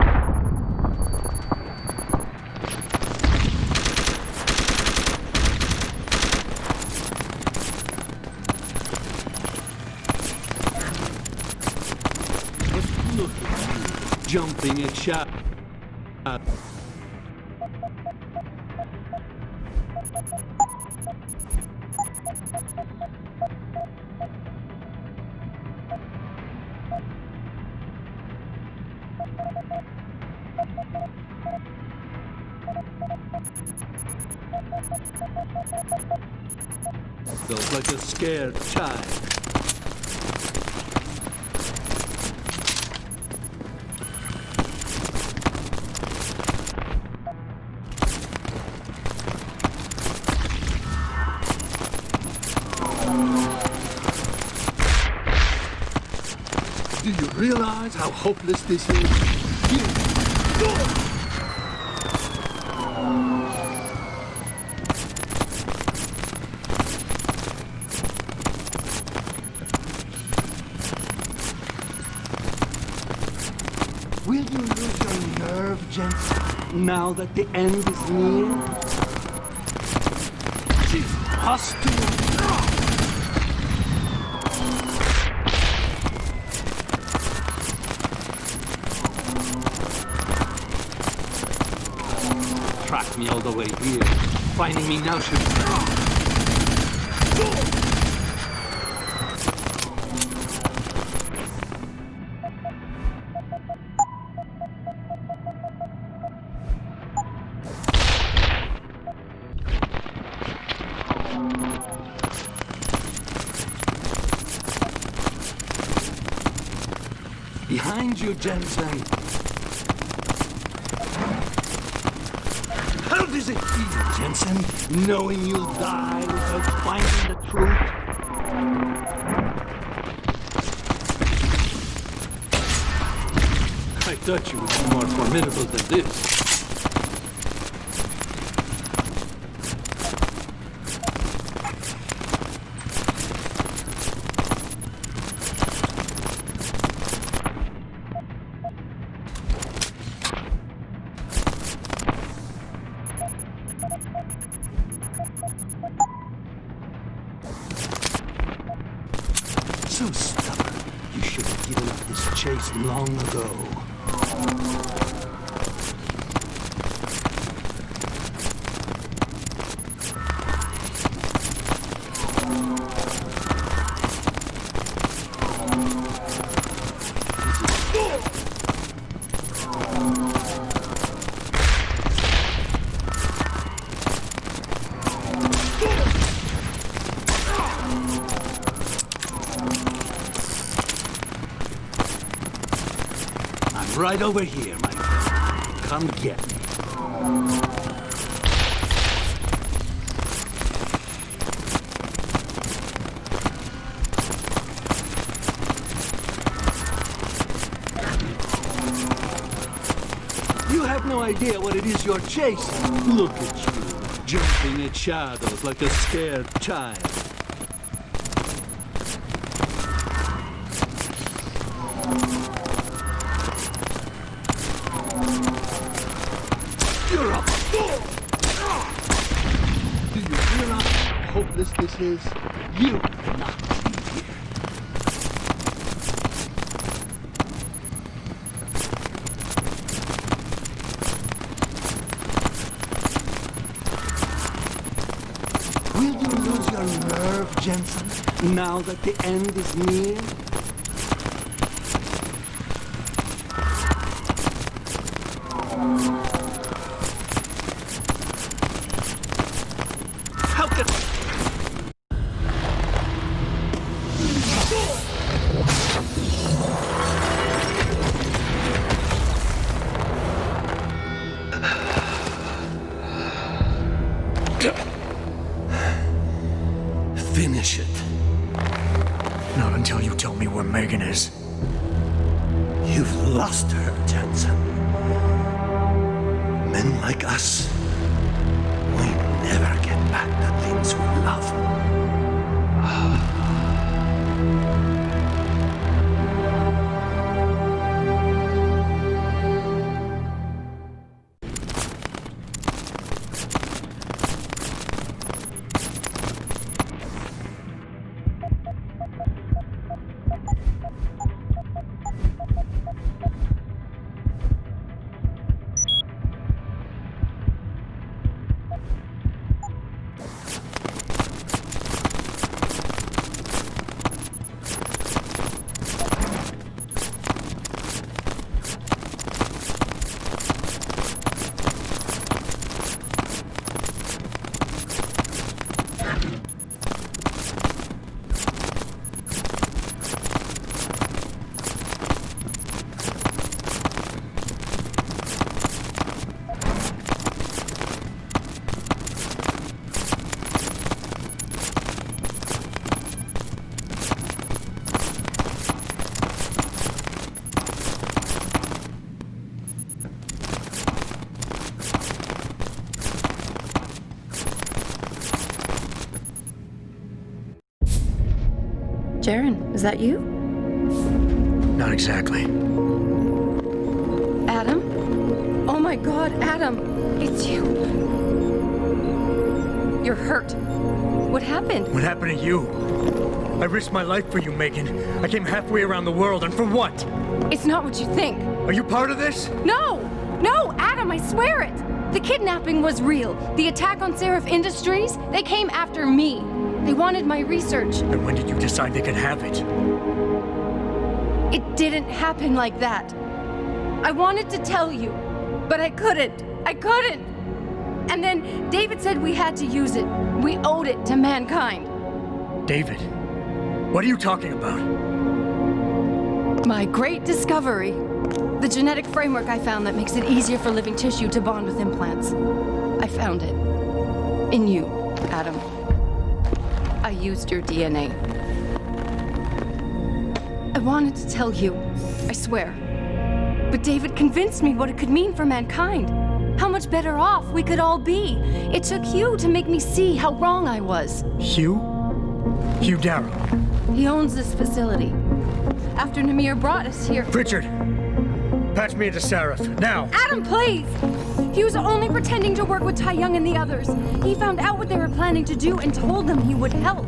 But look at you, jumping at shadows. Feels like a scared child. Do you realize how hopeless this is? You... Will you lose your nerve, Jensen, now that the end is near? She's hostile. Tracked me all the way here. Finding me now should... Behind you, Jensen. How does it feel, Jensen, knowing you'll die without finding the truth? I thought you would be more formidable than this. So stubborn. You should have given up this chase long ago. Right over here, my friend. Come get me. You have no idea what it is you're chasing. Look at you, jumping at shadows like a scared child. You're a fool! Do you realize how hopeless this is? You will not be here. Will you lose your nerve, Jensen, now that the end is near? Finish it. Not until you tell me where Megan is. You've lost her, Jensen. Men like us, we never get back the things we love. Jaren, is that you? Not exactly. Adam? Oh my god, Adam! It's you. You're hurt. What happened? What happened to you? I risked my life for you, Megan. I came halfway around the world, and for what? It's not what you think. Are you part of this? No! No, Adam, I swear it! The kidnapping was real. The attack on Seraph Industries, they came after me. They wanted my research. And when did you decide they could have it? It didn't happen like that. I wanted to tell you, but I couldn't. I couldn't! And then David said we had to use it. We owed it to mankind. David? What are you talking about? My great discovery. The genetic framework I found that makes it easier for living tissue to bond with implants. I found it. In you, Adam. I used your DNA. I wanted to tell you, I swear. But David convinced me what it could mean for mankind. How much better off we could all be. It took Hugh to make me see how wrong I was. Hugh? Hugh Darrow. He owns this facility. After Namir brought us here... Richard! Patch me into Seraph, now! Adam, please! He was only pretending to work with Tai Young and the others. He found out what they were planning to do and told them he would help.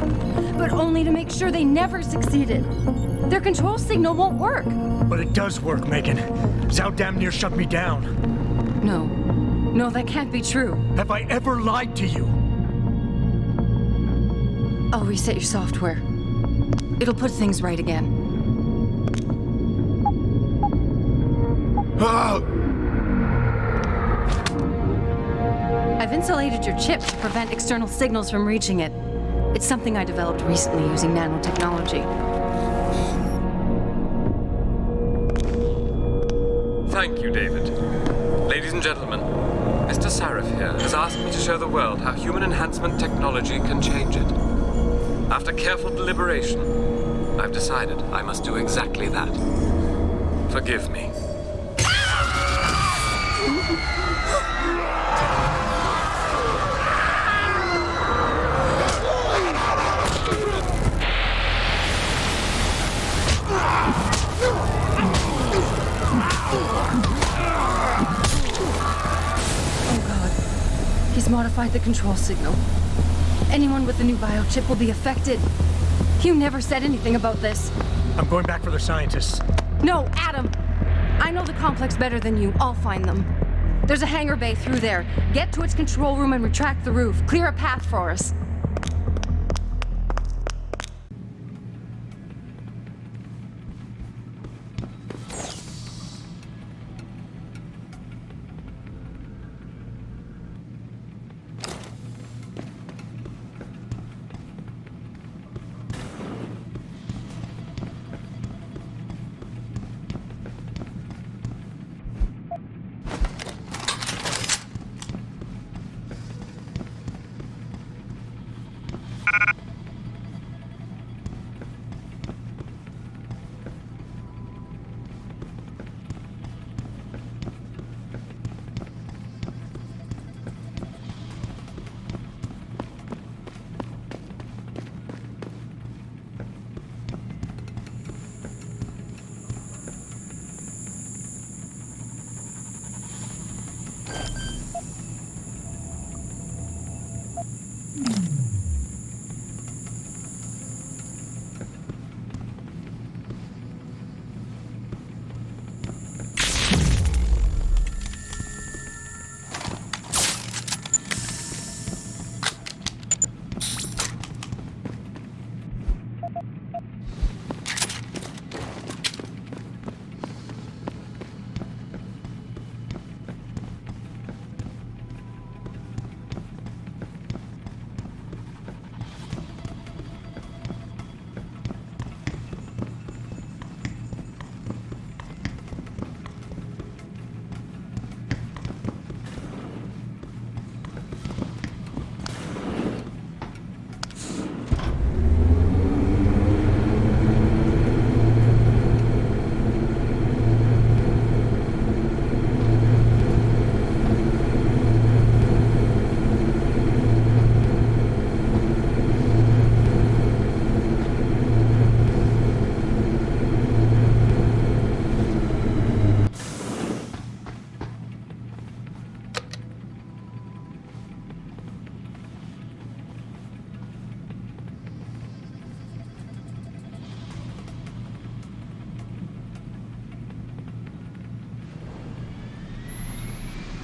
But only to make sure they never succeeded. Their control signal won't work. But it does work, Megan. Zhao damn near shut me down. No. No, that can't be true. Have I ever lied to you? I'll reset your software. It'll put things right again. I've insulated your chip to prevent external signals from reaching it. It's something I developed recently using nanotechnology. Thank you, David. Ladies and gentlemen, Mr. Seraph here has asked me to show the world how human enhancement technology can change it. After careful deliberation, I've decided I must do exactly that. Forgive me. He's modified the control signal. Anyone with the new biochip will be affected. Hugh never said anything about this. I'm going back for the scientists. No, Adam! I know the complex better than you. I'll find them. There's a hangar bay through there. Get to its control room and retract the roof. Clear a path for us.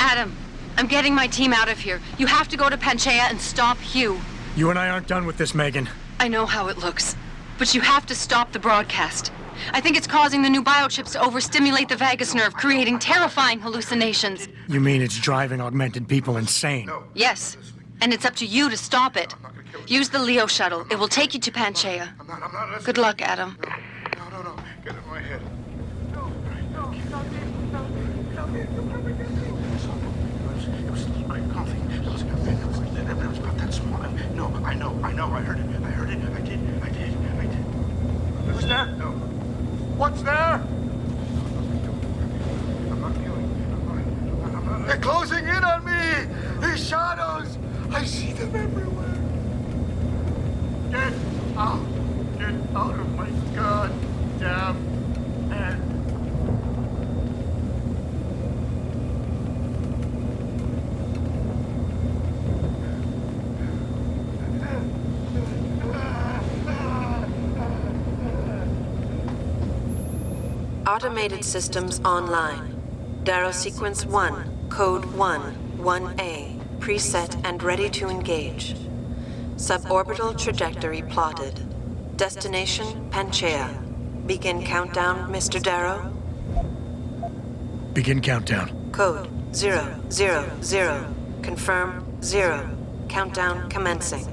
Adam, I'm getting my team out of here. You have to go to Panchaea and stop Hugh. You and I aren't done with this, Megan. I know how it looks, but you have to stop the broadcast. I think it's causing the new biochips to overstimulate the vagus nerve, creating terrifying hallucinations. You mean it's driving augmented people insane? Yes, and it's up to you to stop it. Use the Leo shuttle. It will take you to Panchaea. Good luck, Adam. No. Get in my head. No. It was great coffee. It was about that small. No, I know. I heard it. I did. Who's there? No. What's there? I'm not feeling. They're closing in on me. These shadows. I see them everywhere. Get out of my goddamn head. Automated systems online. Darrow Sequence 1, Code 1, 1A, preset and ready to engage. Suborbital trajectory plotted. Destination, Panchaea. Begin countdown, Mr. Darrow. Begin countdown. Code 000. Confirm 0. Countdown commencing.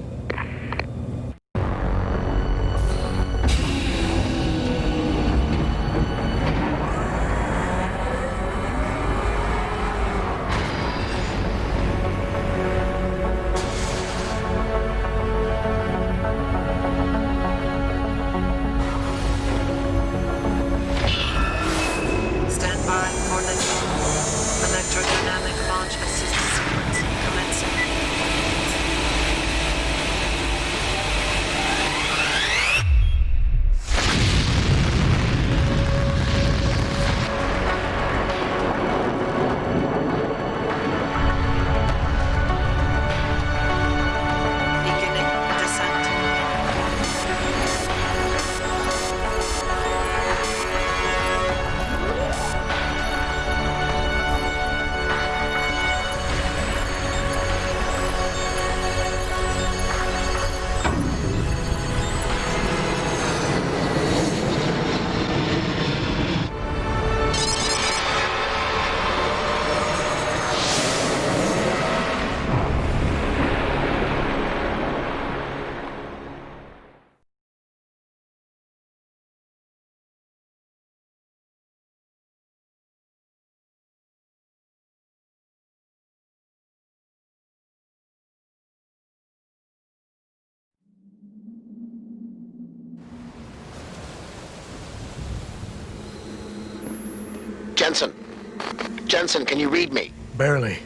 Jensen, can you read me? Barely.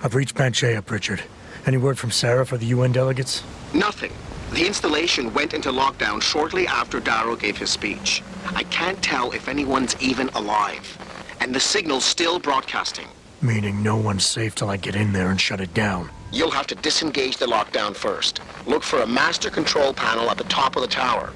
I've reached Panchaea, Pritchard. Any word from Sarah for the UN delegates? Nothing. The installation went into lockdown shortly after Darrow gave his speech. I can't tell if anyone's even alive. And the signal's still broadcasting. Meaning no one's safe till I get in there and shut it down. You'll have to disengage the lockdown first. Look for a master control panel at the top of the tower.